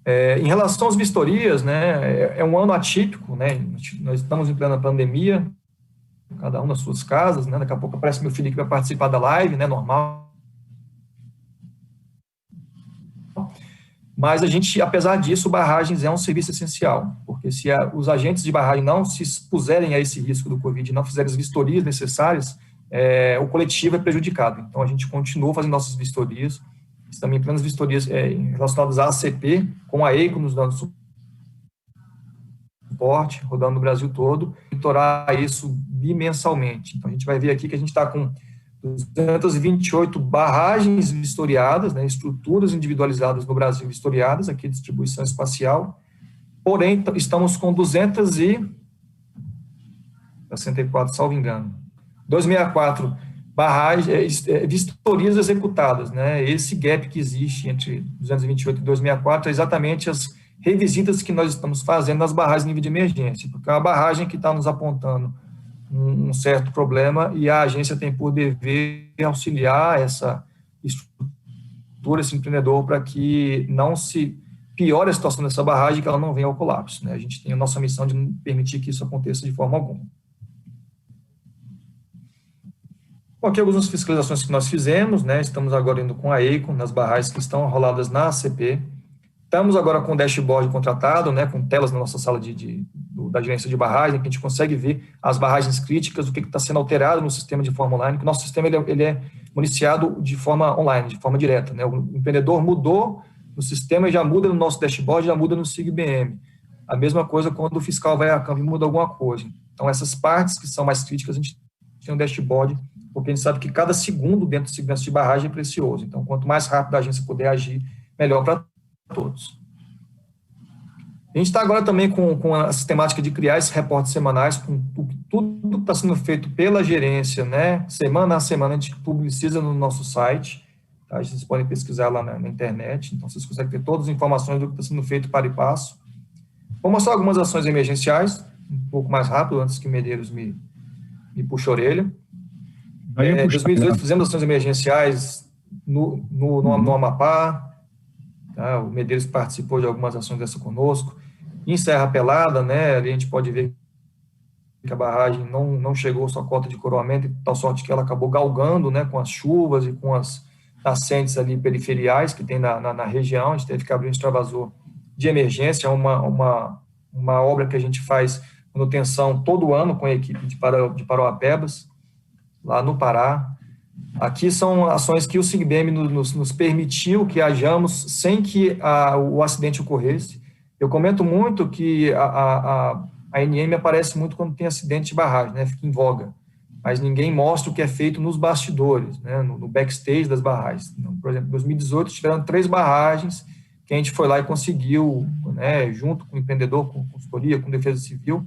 Em relação às vistorias, né, é um ano atípico, né, nós estamos em plena pandemia, cada um nas suas casas, né, daqui a pouco aparece meu filho que vai participar da live, né, normal. Mas a gente, apesar disso, barragens é um serviço essencial, porque se os agentes de barragem não se expuserem a esse risco do Covid e não fizerem as vistorias necessárias, o coletivo é prejudicado. Então, a gente continua fazendo nossas vistorias, também plenas vistorias relacionadas à ACP, com a EICO nos dando suporte, rodando no Brasil todo, monitorar isso bimensalmente. Então, a gente vai ver aqui que a gente está com 228 barragens vistoriadas, né, estruturas individualizadas no Brasil vistoriadas, aqui distribuição espacial, porém, estamos com 264, salvo engano, 264 barragens, vistorias executadas, né, esse gap que existe entre 228 e 264 é exatamente as revisitas que nós estamos fazendo nas barragens de nível de emergência, porque é uma barragem que está nos apontando um certo problema e a agência tem por dever auxiliar essa estrutura, esse empreendedor, para que não se piore a situação dessa barragem, que ela não venha ao colapso, né? A gente tem a nossa missão de não permitir que isso aconteça de forma alguma. Bom, aqui algumas fiscalizações que nós fizemos, né? Estamos agora indo com a EICO nas barragens que estão roladas na ACP. Estamos agora com o dashboard contratado, né, com telas na nossa sala da gerência de barragem, que a gente consegue ver as barragens críticas, o que está sendo alterado no sistema de forma online, que o nosso sistema ele é municiado de forma online, de forma direta, né? O empreendedor mudou no sistema e já muda no nosso dashboard, já muda no SIGBM. A mesma coisa quando o fiscal vai a campo e muda alguma coisa. Então, essas partes que são mais críticas, a gente tem um dashboard, porque a gente sabe que cada segundo dentro do segurança de barragem é precioso. Então, quanto mais rápido a agência puder agir, melhor para todos. A gente está agora também com a sistemática de criar esses reportes semanais, com tudo que está sendo feito pela gerência, né? Semana a semana a gente publiciza no nosso site, tá? Vocês podem pesquisar lá na internet, então vocês conseguem ter todas as informações do que está sendo feito para e passo. Vou mostrar algumas ações emergenciais, um pouco mais rápido, antes que o Medeiros me puxe a orelha. Em 2018 fizemos ações emergenciais no Amapá. Tá, o Medeiros participou de algumas ações dessa conosco. Em Serra Pelada, né, ali a gente pode ver que a barragem não chegou à sua cota de coroamento, de tal sorte que ela acabou galgando, né, com as chuvas e com as nascentes ali periferiais que tem na região. A gente teve que abrir um extravasor de emergência, uma obra que a gente faz manutenção todo ano com a equipe de Parauapebas, lá no Pará. Aqui são ações que o SIGBM nos permitiu que hajamos sem que o acidente ocorresse. Eu comento muito que a ANM aparece muito quando tem acidente de barragem, né, fica em voga, mas ninguém mostra o que é feito nos bastidores, né, no backstage das barragens. Então, por exemplo, em 2018 tiveram 3 barragens que a gente foi lá e conseguiu, né, junto com o empreendedor, com consultoria, com defesa civil,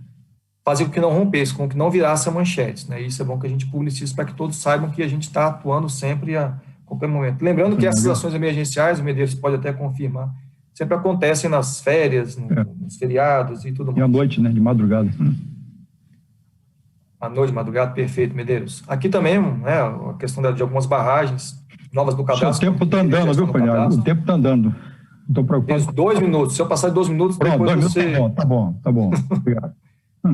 fazer com que não rompesse, com que não virasse a manchetes, né? Isso é bom que a gente publicize para que todos saibam que a gente está atuando sempre a qualquer momento. Lembrando que essas ações emergenciais, o Medeiros pode até confirmar, sempre acontecem nas férias, nos feriados e tudo mais. E à noite, né? De madrugada. À noite, de madrugada, perfeito, Medeiros. Aqui também, né, a questão de algumas barragens novas do cadastro. O tempo está andando, viu, Cunhado? O tempo está andando. Estou preocupado. 2 minutos. Se eu passar de 2 minutos, pronto, depois 2 você... minutos, tá bom. Obrigado.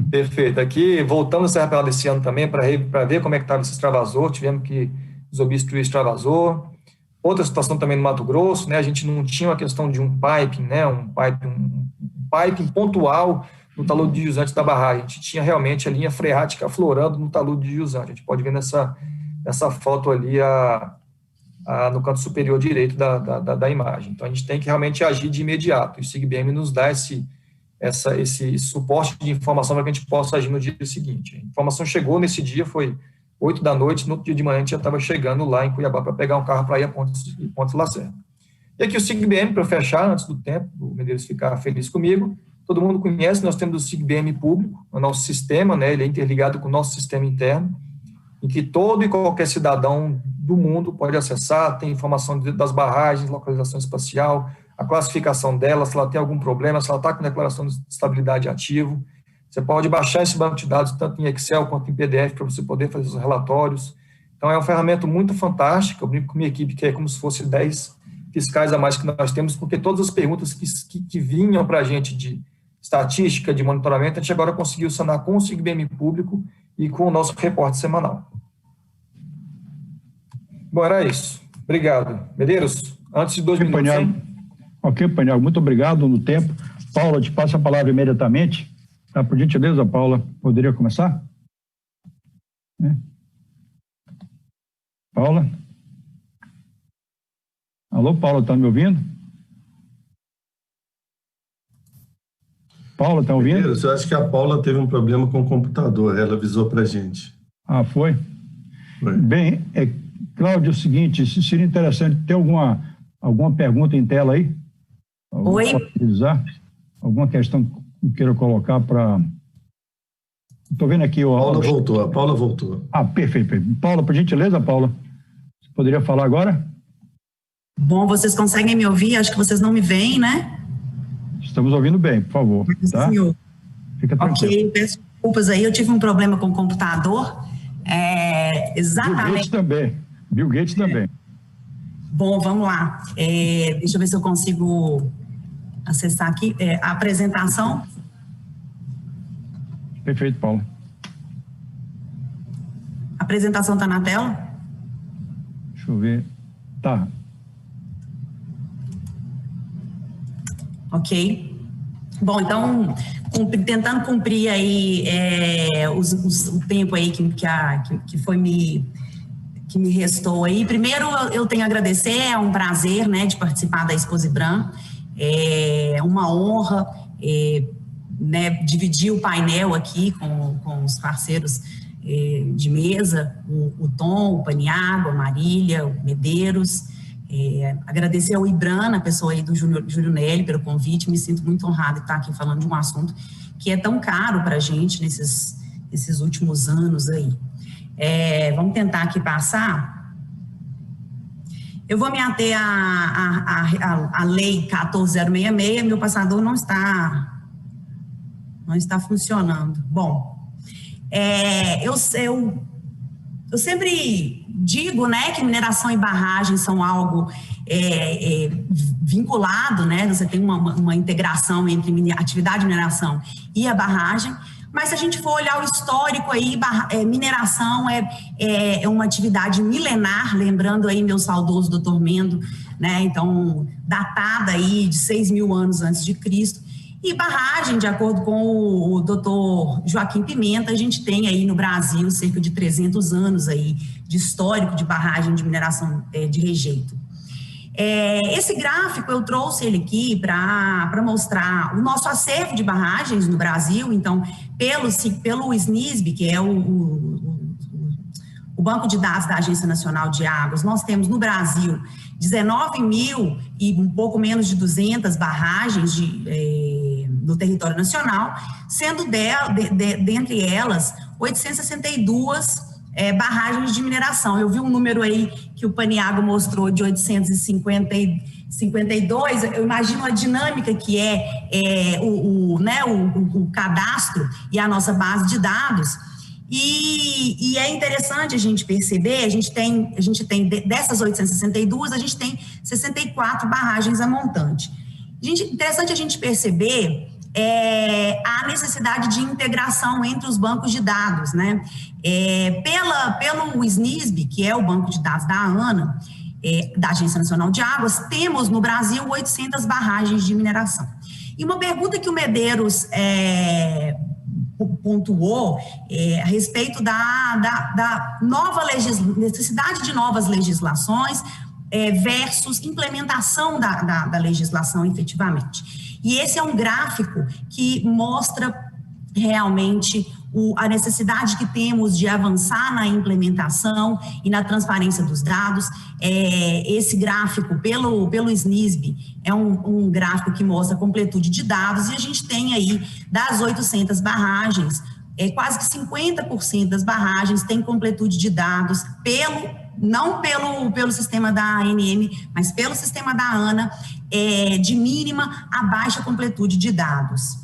Perfeito. Aqui, voltando a Serra Pelada esse ano também, para ver como é que estava esse extravasor, tivemos que desobstruir o extravasor. Outra situação também no Mato Grosso, né, a gente não tinha a questão de um piping, né, um piping pontual no talude de jusante da barragem. A gente tinha realmente a linha freática aflorando no talude de jusante. A gente pode ver nessa foto ali no canto superior direito da imagem. Então, a gente tem que realmente agir de imediato. E o SIGBM nos dá esse suporte de informação para que a gente possa agir no dia seguinte. A informação chegou nesse dia, foi 8 da noite, no outro dia de manhã a gente já estava chegando lá em Cuiabá para pegar um carro para ir a Pontes Lacerda. E aqui o SIGBM, para fechar, antes do tempo, o Medeiros ficar feliz comigo, todo mundo conhece, nós temos o SIGBM público, o nosso sistema, né, ele é interligado com o nosso sistema interno, em que todo e qualquer cidadão do mundo pode acessar, tem informação das barragens, localização espacial, a classificação dela, se ela tem algum problema, se ela está com declaração de estabilidade ativo. Você pode baixar esse banco de dados tanto em Excel quanto em PDF para você poder fazer os relatórios. Então, é uma ferramenta muito fantástica. Eu brinco com minha equipe que é como se fosse 10 fiscais a mais que nós temos, porque todas as perguntas que vinham para a gente de estatística, de monitoramento, a gente agora conseguiu sanar com o SIGBM público e com o nosso reporte semanal. Bom, era isso. Obrigado. Medeiros, antes de 2 minutos... Ok, Paniago, muito obrigado no tempo. Paula, te passo a palavra imediatamente. Tá, por gentileza, Paula, poderia começar? Paula? Alô, Paula, está me ouvindo? Paula, está ouvindo? Eu acho que a Paula teve um problema com o computador, ela avisou para a gente. Ah, foi? Foi. Bem, Cláudio, é o seguinte, seria interessante ter alguma pergunta em tela aí? Oi? Alguma questão que queira colocar para... Estou vendo aqui... A Paula voltou. Ah, perfeito. Paula, por gentileza, Paula, você poderia falar agora? Bom, vocês conseguem me ouvir? Acho que vocês não me veem, né? Estamos ouvindo bem, por favor. Tá? Senhor. Fica tranquilo. Ok, peço desculpas aí, eu tive um problema com o computador. Exatamente. Bill Gates também. Bom, vamos lá. Deixa eu ver se eu consigo acessar aqui a apresentação. Perfeito, Paulo. A apresentação está na tela? Deixa eu ver. Tá. Ok. Bom, então, tentando cumprir aí o tempo aí que me restou aí. Primeiro, eu tenho a agradecer, é um prazer, né, de participar da Exposibran. É uma honra, né, dividir o painel aqui com os parceiros de mesa, o Tom, o Paniago, a Marília, o Medeiros. Agradecer ao IBRAN, a pessoa aí do Júlio Nelly, pelo convite. Me sinto muito honrada de estar aqui falando de um assunto que é tão caro para a gente nesses últimos anos aí. Vamos tentar aqui passar. Eu vou me ater à lei 14.066, meu passador não está funcionando. Bom, eu sempre digo, né, que mineração e barragem são algo vinculado, né, você tem uma integração entre atividade de mineração e a barragem, mas se a gente for olhar o histórico aí, mineração é uma atividade milenar, lembrando aí meu saudoso doutor Mendo, né, então datada aí de 6.000 anos antes de Cristo. E barragem, de acordo com o doutor Joaquim Pimenta, a gente tem aí no Brasil cerca de 300 anos aí de histórico de barragem de mineração de rejeito. Esse gráfico eu trouxe ele aqui para mostrar o nosso acervo de barragens no Brasil. Então, pelo SNISB, que é o banco de dados da Agência Nacional de Águas, nós temos no Brasil 19.000 e um pouco menos de 200 barragens no território nacional, sendo dentre elas 862 barragens de mineração. Eu vi um número aí que o Paniago mostrou de 852, eu imagino a dinâmica que o cadastro e a nossa base de dados. E é interessante a gente perceber, a gente tem dessas 862, a gente tem 64 barragens a montante. Interessante a gente perceber a necessidade de integração entre os bancos de dados, né? Pelo SNISB, que é o banco de dados da ANA, da Agência Nacional de Águas, temos no Brasil 800 barragens de mineração. E uma pergunta que o Medeiros pontuou a respeito da necessidade de novas legislações versus implementação da legislação efetivamente. E esse é um gráfico que mostra realmente a necessidade que temos de avançar na implementação e na transparência dos dados. Esse gráfico, pelo SNISB, é um gráfico que mostra a completude de dados, e a gente tem aí, das 800 barragens, quase que 50% das barragens têm completude de dados não pelo sistema da ANM, mas pelo sistema da ANA, de mínima a baixa completude de dados.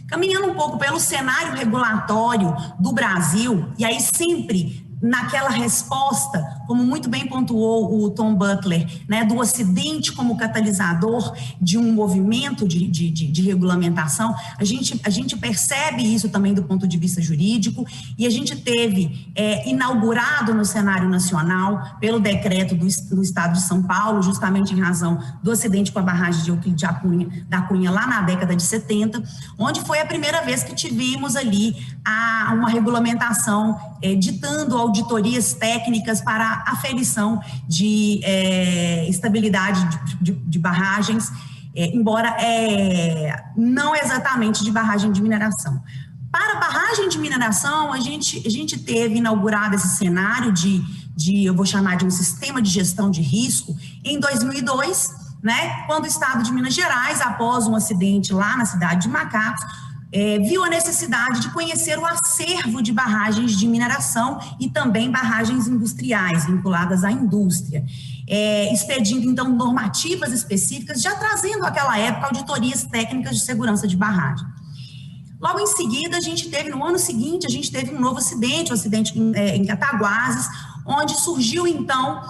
Caminhando um pouco pelo cenário regulatório do Brasil, e aí sempre naquela resposta como muito bem pontuou o Tom Butler, né, do Ocidente como catalisador de um movimento de regulamentação, a gente percebe isso também do ponto de vista jurídico, e a gente teve inaugurado no cenário nacional, pelo decreto do Estado de São Paulo, justamente em razão do acidente com a barragem de Euclides da Cunha, lá na década de 70, onde foi a primeira vez que tivemos ali uma regulamentação ditando auditorias técnicas para a aferição de estabilidade de barragens, embora não exatamente de barragem de mineração. Para a barragem de mineração, a gente teve inaugurado esse cenário eu vou chamar de um sistema de gestão de risco, em 2002, né, quando o Estado de Minas Gerais, após um acidente lá na cidade de Macapos, viu a necessidade de conhecer o acervo de barragens de mineração e também barragens industriais, vinculadas à indústria, expedindo, então, normativas específicas, já trazendo, àquela época, auditorias técnicas de segurança de barragem. Logo em seguida, no ano seguinte, a gente teve um novo acidente, um acidente em Cataguases, onde surgiu, então,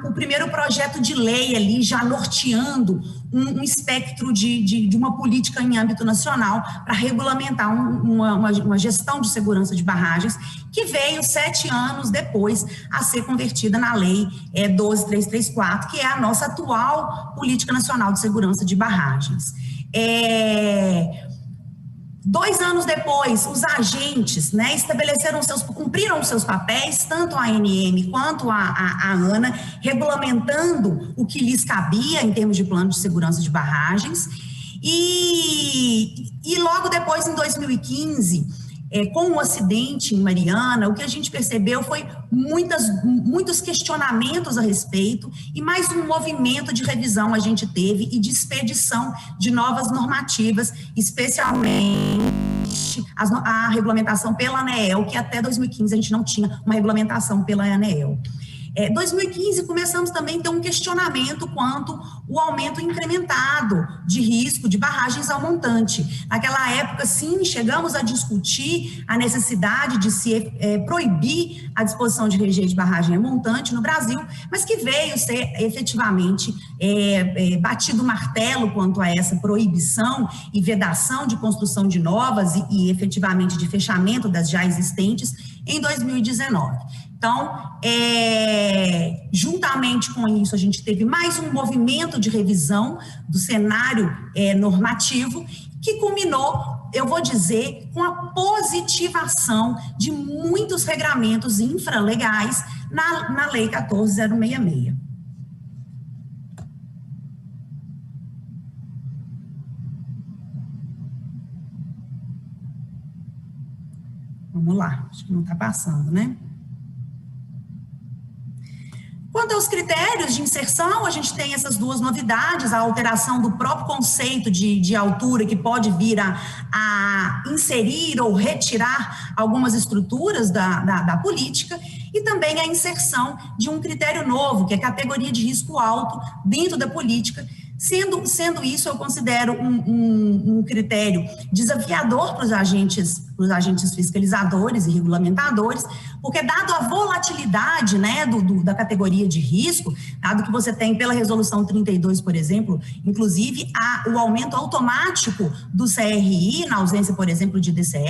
o primeiro projeto de lei ali, já norteando um espectro de uma política em âmbito nacional para regulamentar uma gestão de segurança de barragens, que veio 7 anos depois a ser convertida na Lei 12.334, que é a nossa atual Política Nacional de Segurança de Barragens. 2 anos depois, os agentes, né, cumpriram os seus papéis, tanto a ANM quanto a ANA, regulamentando o que lhes cabia em termos de plano de segurança de barragens. E logo depois, em 2015, com o acidente em Mariana, o que a gente percebeu foi muitos questionamentos a respeito, e mais um movimento de revisão a gente teve e de expedição de novas normativas, especialmente a regulamentação pela ANEEL, que até 2015 a gente não tinha uma regulamentação pela ANEEL. 2015, começamos também a ter um questionamento quanto ao aumento incrementado de risco de barragens ao montante. Naquela época, sim, chegamos a discutir a necessidade de se proibir a disposição de regime de barragem a montante no Brasil, mas que veio ser efetivamente batido o martelo quanto a essa proibição e vedação de construção de novas e efetivamente de fechamento das já existentes em 2019. Então, juntamente com isso, a gente teve mais um movimento de revisão do cenário normativo, que culminou, eu vou dizer, com a positivação de muitos regramentos infralegais na Lei 14.066. Vamos lá, acho que não está passando, né? Quanto aos critérios de inserção, a gente tem essas duas novidades, a alteração do próprio conceito de altura, que pode vir a inserir ou retirar algumas estruturas da política, e também a inserção de um critério novo, que é a categoria de risco alto dentro da política. Sendo isso, eu considero um critério desafiador para os agentes fiscalizadores e regulamentadores, porque dado a volatilidade, né, da categoria de risco, dado que você tem pela resolução 32, por exemplo, inclusive o aumento automático do CRI, na ausência, por exemplo, de DCE,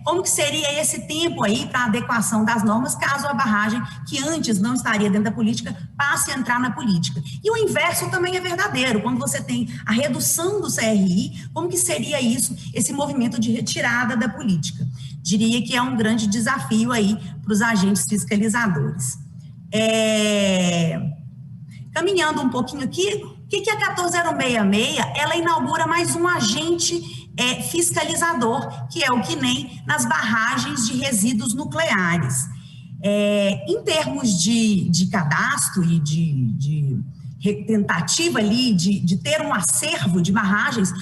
como que seria esse tempo aí para adequação das normas, caso a barragem, que antes não estaria dentro da política, passe a entrar na política. E o inverso também é verdadeiro, quando você tem a redução do CRI, como que seria isso, esse movimento de retirada da política? Diria que é um grande desafio aí para os agentes fiscalizadores. Caminhando um pouquinho aqui, o que é a 14.066? Ela inaugura mais um agente fiscalizador, que é o CNEM, nas barragens de resíduos nucleares. Em termos de cadastro e de tentativa ali de ter um acervo de barragens,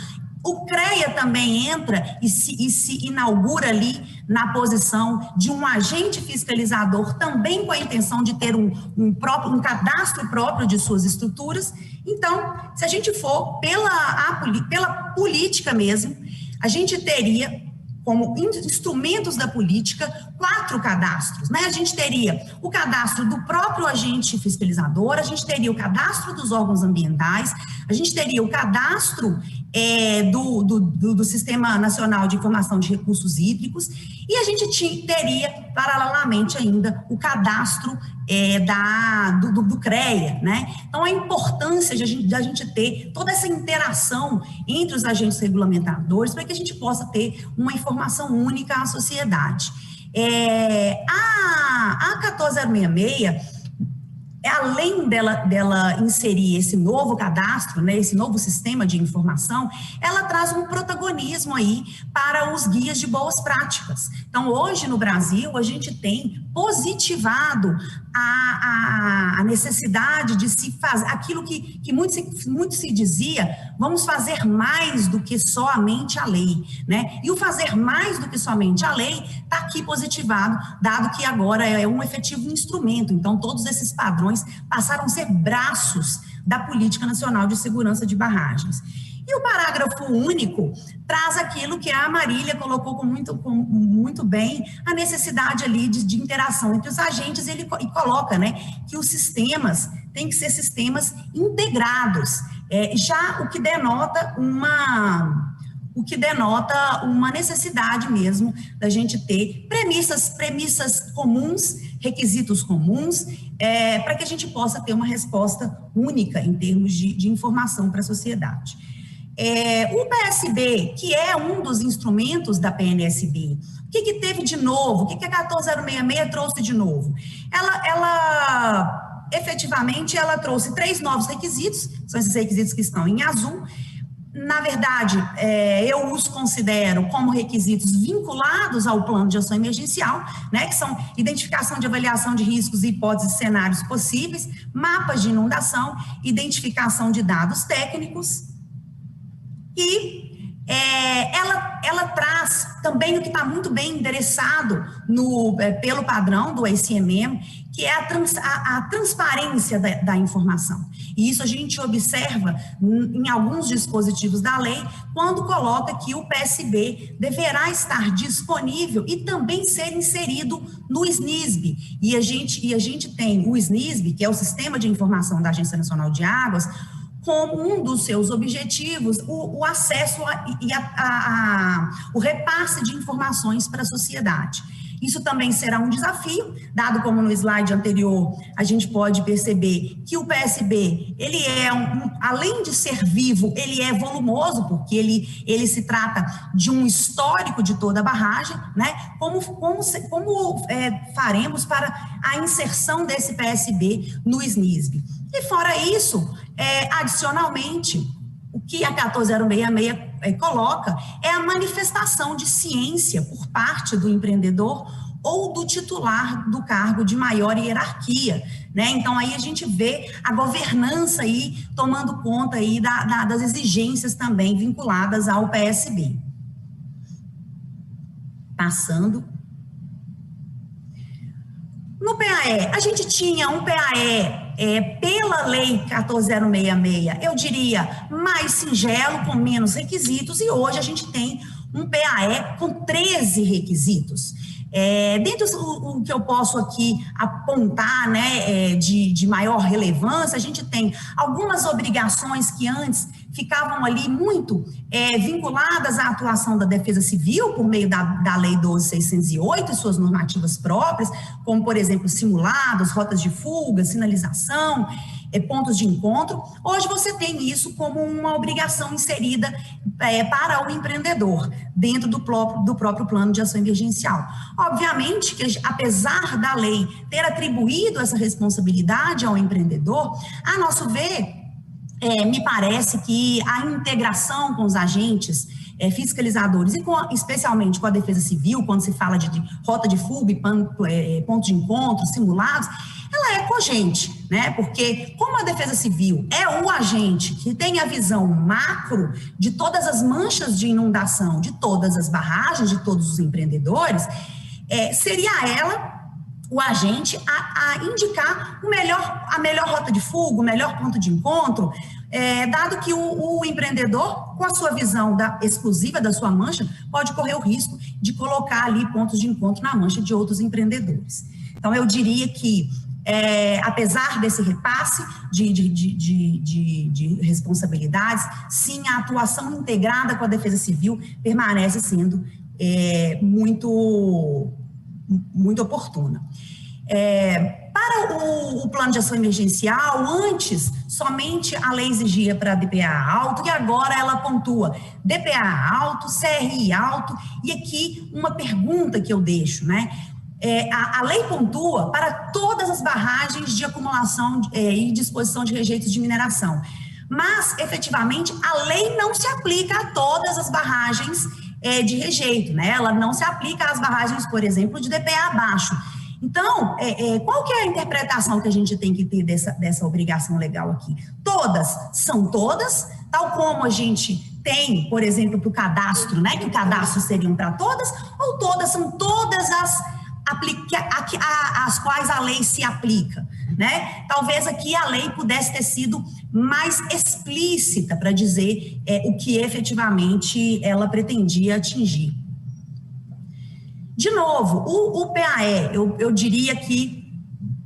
o CREA também entra e se inaugura ali na posição de um agente fiscalizador, também com a intenção de ter um cadastro próprio de suas estruturas. Então, se a gente for pela política mesmo, a gente teria como instrumentos da política, 4 cadastros, né? A gente teria o cadastro do próprio agente fiscalizador, a gente teria o cadastro dos órgãos ambientais, a gente teria o cadastro do Sistema Nacional de Informação de Recursos Hídricos, e a gente teria, paralelamente ainda, o cadastro do CREA, né? Então, a importância de a gente ter toda essa interação entre os agentes regulamentadores para que a gente possa ter uma informação única à sociedade. A 14066, além dela inserir esse novo cadastro, né, esse novo sistema de informação, ela traz um protagonismo aí para os guias de boas práticas. Então, hoje no Brasil, a gente tem positivado a necessidade de se fazer aquilo que muito se dizia, vamos fazer mais do que somente a lei, né? E o fazer mais do que somente a lei está aqui positivado, dado que agora é um efetivo instrumento. Então, todos esses padrões passaram a ser braços da Política Nacional de Segurança de Barragens. E o parágrafo único traz aquilo que a Marília colocou muito bem, a necessidade ali de interação entre os agentes, e coloca, né, que os sistemas têm que ser sistemas integrados, já o que denota uma necessidade mesmo da gente ter premissas comuns, requisitos comuns, para que a gente possa ter uma resposta única em termos de informação para a sociedade. O PSB, que é um dos instrumentos da PNSB, o que teve de novo? O que a 14066 trouxe de novo? Ela efetivamente, ela trouxe 3 novos requisitos, são esses requisitos que estão em azul. Na verdade, eu os considero como requisitos vinculados ao plano de ação emergencial, né, que são identificação de avaliação de riscos e hipóteses de cenários possíveis, mapas de inundação, identificação de dados técnicos, e ela traz também o que está muito bem endereçado pelo padrão do ACMM, que é a transparência da informação. E isso a gente observa em alguns dispositivos da lei, quando coloca que o PSB deverá estar disponível e também ser inserido no SNISB. E a gente tem o SNISB, que é o Sistema de Informação da Agência Nacional de Águas, como um dos seus objetivos, o acesso o repasse de informações para a sociedade. Isso também será um desafio, dado como no slide anterior a gente pode perceber que o PSB, ele além de ser vivo, ele é volumoso, porque ele se trata de um histórico de toda a barragem, né? Como faremos para a inserção desse PSB no SNISB? E fora isso, adicionalmente, o que a 14066 coloca é a manifestação de ciência por parte do empreendedor ou do titular do cargo de maior hierarquia, né? Então, aí a gente vê a governança aí tomando conta aí das exigências também vinculadas ao PSB. Passando. No PAE, a gente tinha um PAE pela lei 14066, eu diria, mais singelo, com menos requisitos, e hoje a gente tem um PAE com 13 requisitos. Dentro do que eu posso aqui apontar, né, de maior relevância, a gente tem algumas obrigações que antes ficavam ali muito vinculadas à atuação da Defesa Civil por meio da Lei 12.608 e suas normativas próprias, como, por exemplo, simulados, rotas de fuga, sinalização, pontos de encontro. Hoje você tem isso como uma obrigação inserida para o empreendedor, dentro do próprio plano de ação emergencial. Obviamente que, apesar da lei ter atribuído essa responsabilidade ao empreendedor, a nosso ver, me parece que a integração com os agentes fiscalizadores e especialmente com a Defesa Civil, quando se fala de rota de fuga e ponto de encontro, simulados, ela é cogente, né? Porque como a Defesa Civil é o agente que tem a visão macro de todas as manchas de inundação, de todas as barragens, de todos os empreendedores, seria ela o agente a indicar a melhor rota de fuga, o melhor ponto de encontro, dado que o empreendedor, com a sua visão exclusiva da sua mancha, pode correr o risco de colocar ali pontos de encontro na mancha de outros empreendedores. Então, eu diria que, apesar desse repasse de responsabilidades, sim, a atuação integrada com a Defesa Civil permanece sendo muito oportuna. Para o plano de ação emergencial, antes, somente a lei exigia para DPA alto, e agora ela pontua DPA alto, CRI alto, e aqui uma pergunta que eu deixo, né? A lei pontua para todas as barragens de acumulação e disposição de rejeitos de mineração, mas, efetivamente, a lei não se aplica a todas as barragens de rejeito, né? Ela não se aplica às barragens, por exemplo, de DPA abaixo. Então, qual que é a interpretação que a gente tem que ter dessa obrigação legal aqui? Todas são todas, tal como a gente tem, por exemplo, para o cadastro, né? Que o cadastro seriam para todas, ou todas são todas as quais a lei se aplica, né? Talvez aqui a lei pudesse ter sido mais explícita para dizer o que efetivamente ela pretendia atingir. De novo, o PAE, eu diria que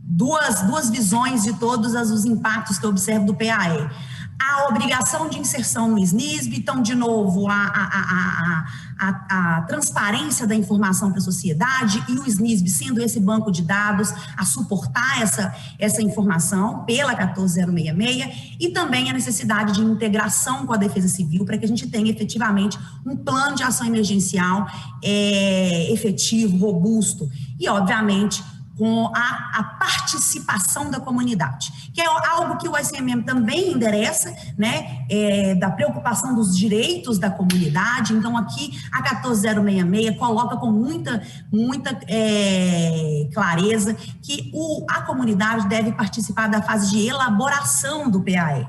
duas visões de todos os impactos que eu observo do PAE. A obrigação de inserção no SNISB, então, de novo, a transparência da informação para a sociedade e o SNISB sendo esse banco de dados a suportar essa informação pela 14066 e também a necessidade de integração com a Defesa Civil para que a gente tenha efetivamente um plano de ação emergencial efetivo, robusto e, obviamente, com a participação da comunidade, que é algo que o ICMM também endereça, né, da preocupação dos direitos da comunidade. Então, aqui, a 14066 coloca com muita clareza que a comunidade deve participar da fase de elaboração do PAE.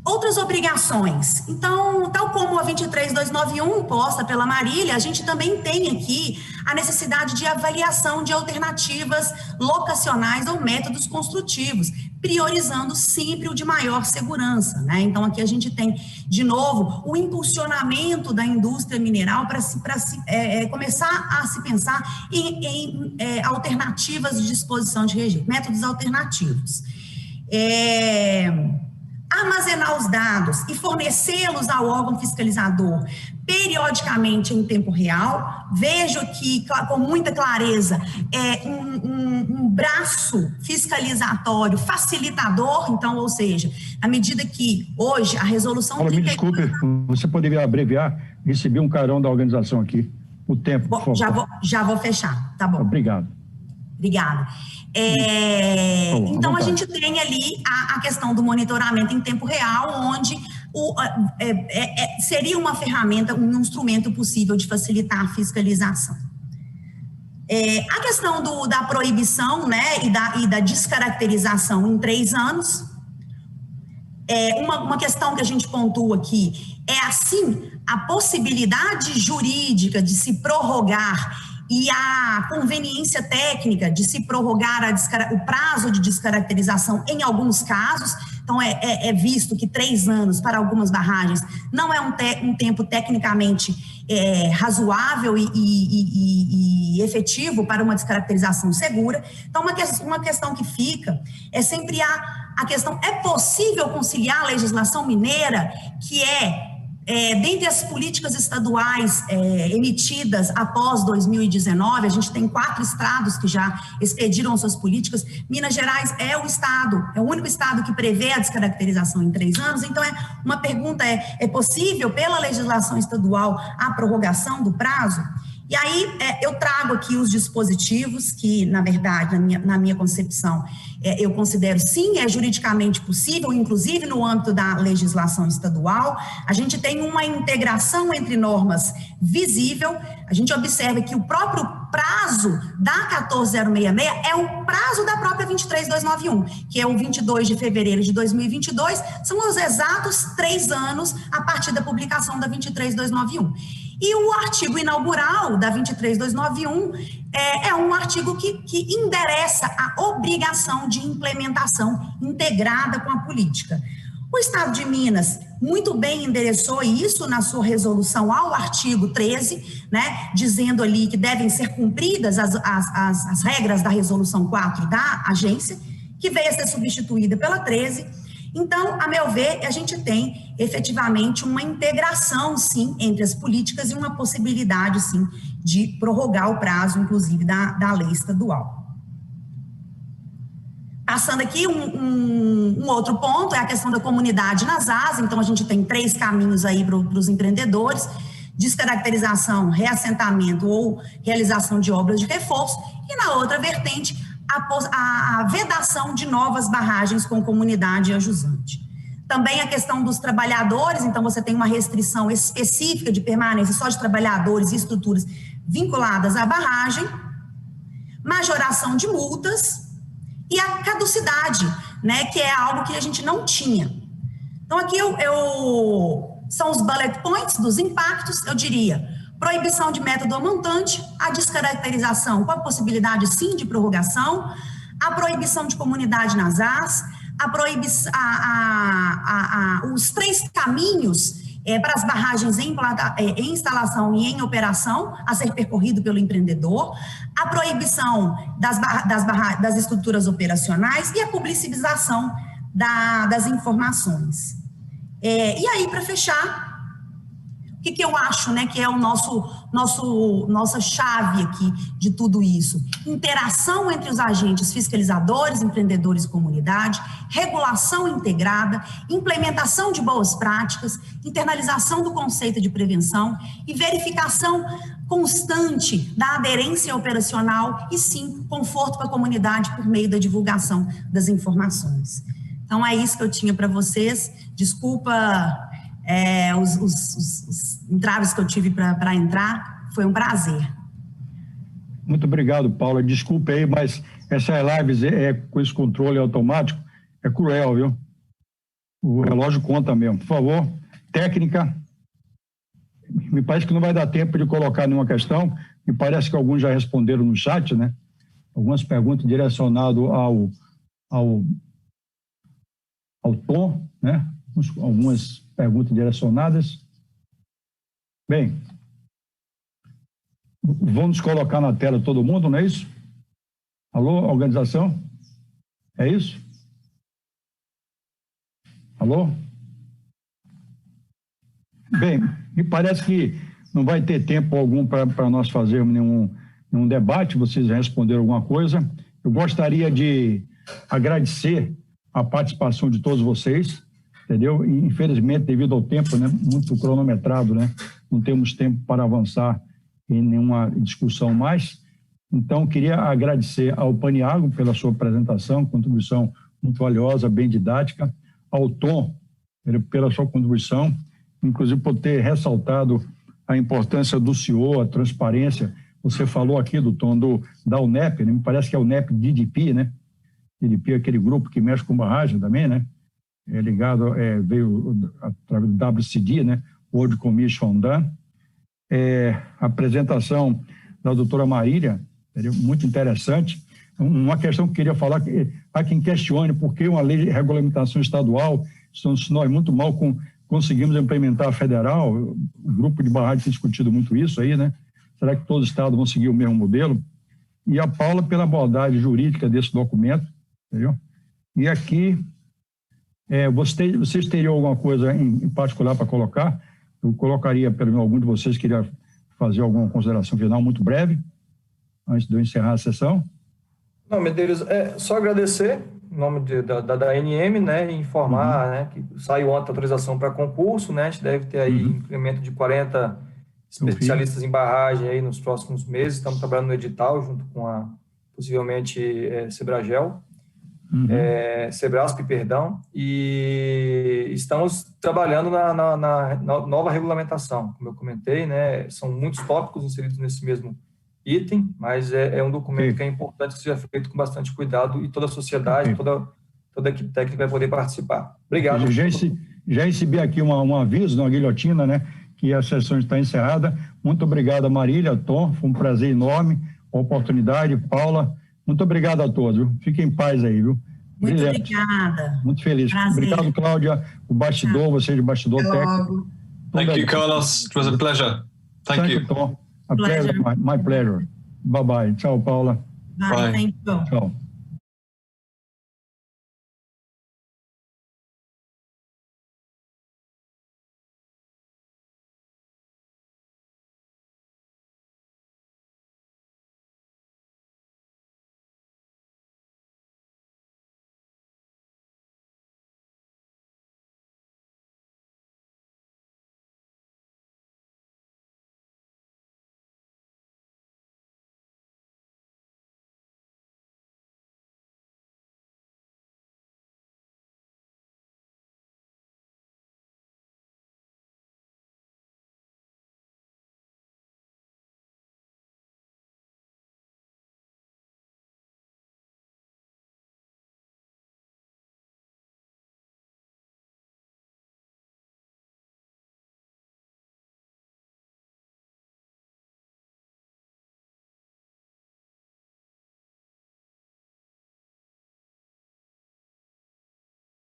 Outras obrigações. Então, tal como a 23291, posta pela Marília, a gente também tem aqui a necessidade de avaliação de alternativas locacionais ou métodos construtivos, priorizando sempre o de maior segurança, né? Então, aqui a gente tem, de novo, o impulsionamento da indústria mineral para começar a se pensar em alternativas de disposição de rejeito, métodos alternativos. Armazenar os dados e fornecê-los ao órgão fiscalizador periodicamente em tempo real. Vejo aqui com muita clareza um braço fiscalizatório facilitador, então, ou seja, à medida que hoje a resolução... Paulo, me desculpe, você poderia abreviar? Recebi um carão da organização aqui. O tempo, por favor. Já vou fechar, tá bom. Obrigado. Obrigada. Então, a gente tem ali a questão do monitoramento em tempo real, onde seria uma ferramenta, um instrumento possível de facilitar a fiscalização. A questão da proibição, né, e da descaracterização em 3 anos, uma questão que a gente pontua aqui assim, a possibilidade jurídica de se prorrogar e a conveniência técnica de se prorrogar o prazo de descaracterização em alguns casos. Então, é visto que 3 anos para algumas barragens não é um tempo tecnicamente razoável e efetivo para uma descaracterização segura. Então, uma questão que fica é sempre a questão: é possível conciliar a legislação mineira, que dentre as políticas estaduais emitidas após 2019, a gente tem 4 estados que já expediram suas políticas. Minas Gerais é o único estado que prevê a descaracterização em 3 anos. Então, uma pergunta é possível, pela legislação estadual, a prorrogação do prazo? E aí, eu trago aqui os dispositivos que, na verdade, na minha concepção, eu considero sim, é juridicamente possível, inclusive no âmbito da legislação estadual. A gente tem uma integração entre normas visível. A gente observa que o próprio prazo da 14066 é o prazo da própria 23291, que é o 22 de fevereiro de 2022, são os exatos 3 anos a partir da publicação da 23291. E o artigo inaugural da 23.291 é um artigo que endereça a obrigação de implementação integrada com a política. O Estado de Minas muito bem endereçou isso na sua resolução ao artigo 13, né, dizendo ali que devem ser cumpridas as regras da resolução 4 da agência, que veio a ser substituída pela 13. Então, a meu ver, a gente tem efetivamente uma integração, sim, entre as políticas e uma possibilidade, sim, de prorrogar o prazo, inclusive, da lei estadual. Passando aqui, um outro ponto é a questão da comunidade nas AS. Então, a gente tem 3 caminhos aí para os empreendedores: descaracterização, reassentamento ou realização de obras de reforço, e na outra vertente, a vedação de novas barragens com comunidade ajusante. Também a questão dos trabalhadores, então você tem uma restrição específica de permanência só de trabalhadores e estruturas vinculadas à barragem, majoração de multas, e a caducidade, né, que é algo que a gente não tinha. Então, aqui são os bullet points dos impactos, eu diria: proibição de método montante, a descaracterização com a possibilidade, sim, de prorrogação, a proibição de comunidade nas AS, os 3 caminhos para as barragens em instalação e em operação a ser percorrido pelo empreendedor, a proibição das estruturas operacionais e a publicização das informações. E aí, para fechar, o que eu acho, né, que é o nossa chave aqui de tudo isso? Interação entre os agentes fiscalizadores, empreendedores e comunidade, regulação integrada, implementação de boas práticas, internalização do conceito de prevenção e verificação constante da aderência operacional e, sim, conforto para a comunidade por meio da divulgação das informações. Então, é isso que eu tinha para vocês. Desculpa os entraves que eu tive para entrar. Foi um prazer. Muito obrigado, Paula. Desculpe aí, mas essas lives com esse controle automático é cruel, viu? O relógio conta mesmo. Por favor, técnica. Me parece que não vai dar tempo de colocar nenhuma questão. Me parece que alguns já responderam no chat, né? Algumas perguntas direcionadas ao tom, né? Algumas perguntas direcionadas. Bem, vamos colocar na tela todo mundo, não é isso? Alô, organização? É isso? Alô? Bem, me parece que não vai ter tempo algum para nós fazermos nenhum debate. Vocês responderam alguma coisa. Eu gostaria de agradecer a participação de todos vocês, entendeu? E, infelizmente, devido ao tempo, né, muito cronometrado, né, não temos tempo para avançar em nenhuma discussão mais. Então, queria agradecer ao Paniagro pela sua apresentação, contribuição muito valiosa, bem didática, ao Tom pela sua contribuição, inclusive por ter ressaltado a importância do CEO, a transparência. Você falou aqui do Tom da UNEP, né? Me parece que é a UNEP DDP, né? DDP é aquele grupo que mexe com barragem também, né? Veio através do WCD, né? World Commission on Dam. A apresentação da doutora Marília, muito interessante. Uma questão que eu queria falar, que há quem questione por que uma lei de regulamentação estadual, se nós muito mal conseguimos implementar a federal. O grupo de barragem tem discutido muito isso aí, né? Será que todos os estados vão seguir o mesmo modelo? E a Paula pela abordagem jurídica desse documento, entendeu? E aqui, vocês teriam alguma coisa em particular para colocar? Eu colocaria, pelo menos, algum de vocês queria fazer alguma consideração final muito breve, antes de eu encerrar a sessão. Não, Medeiros, só agradecer em nome da ANM, né, e informar, né, que saiu ontem a autorização para concurso, né, a gente deve ter aí incremento de 40 especialistas em barragem aí nos próximos meses. Estamos trabalhando no edital junto com possivelmente Sebragel, Sebrasp, perdão, e estamos trabalhando na nova regulamentação, como eu comentei, né, são muitos tópicos inseridos nesse mesmo item, mas é um documento que é importante que seja feito com bastante cuidado e toda a sociedade, toda a equipe técnica vai poder participar. Obrigado. Já recebi aqui um aviso, uma guilhotina, né, que a sessão está encerrada. Muito obrigado a Marília, Tom, foi um prazer enorme, a oportunidade, Paula, muito obrigado a todos, viu? Fiquem em paz aí, viu? Muito Brilhante. obrigada. Muito feliz. Prazer. Obrigado, Cláudia, o bastidor, você de bastidor Até técnico. logo. Thank you, Carlos. It was a pleasure. Thank you. Tom. A pleasure, my pleasure. Bye-bye. Tchau, Paula. Bye. Thank you. Tchau.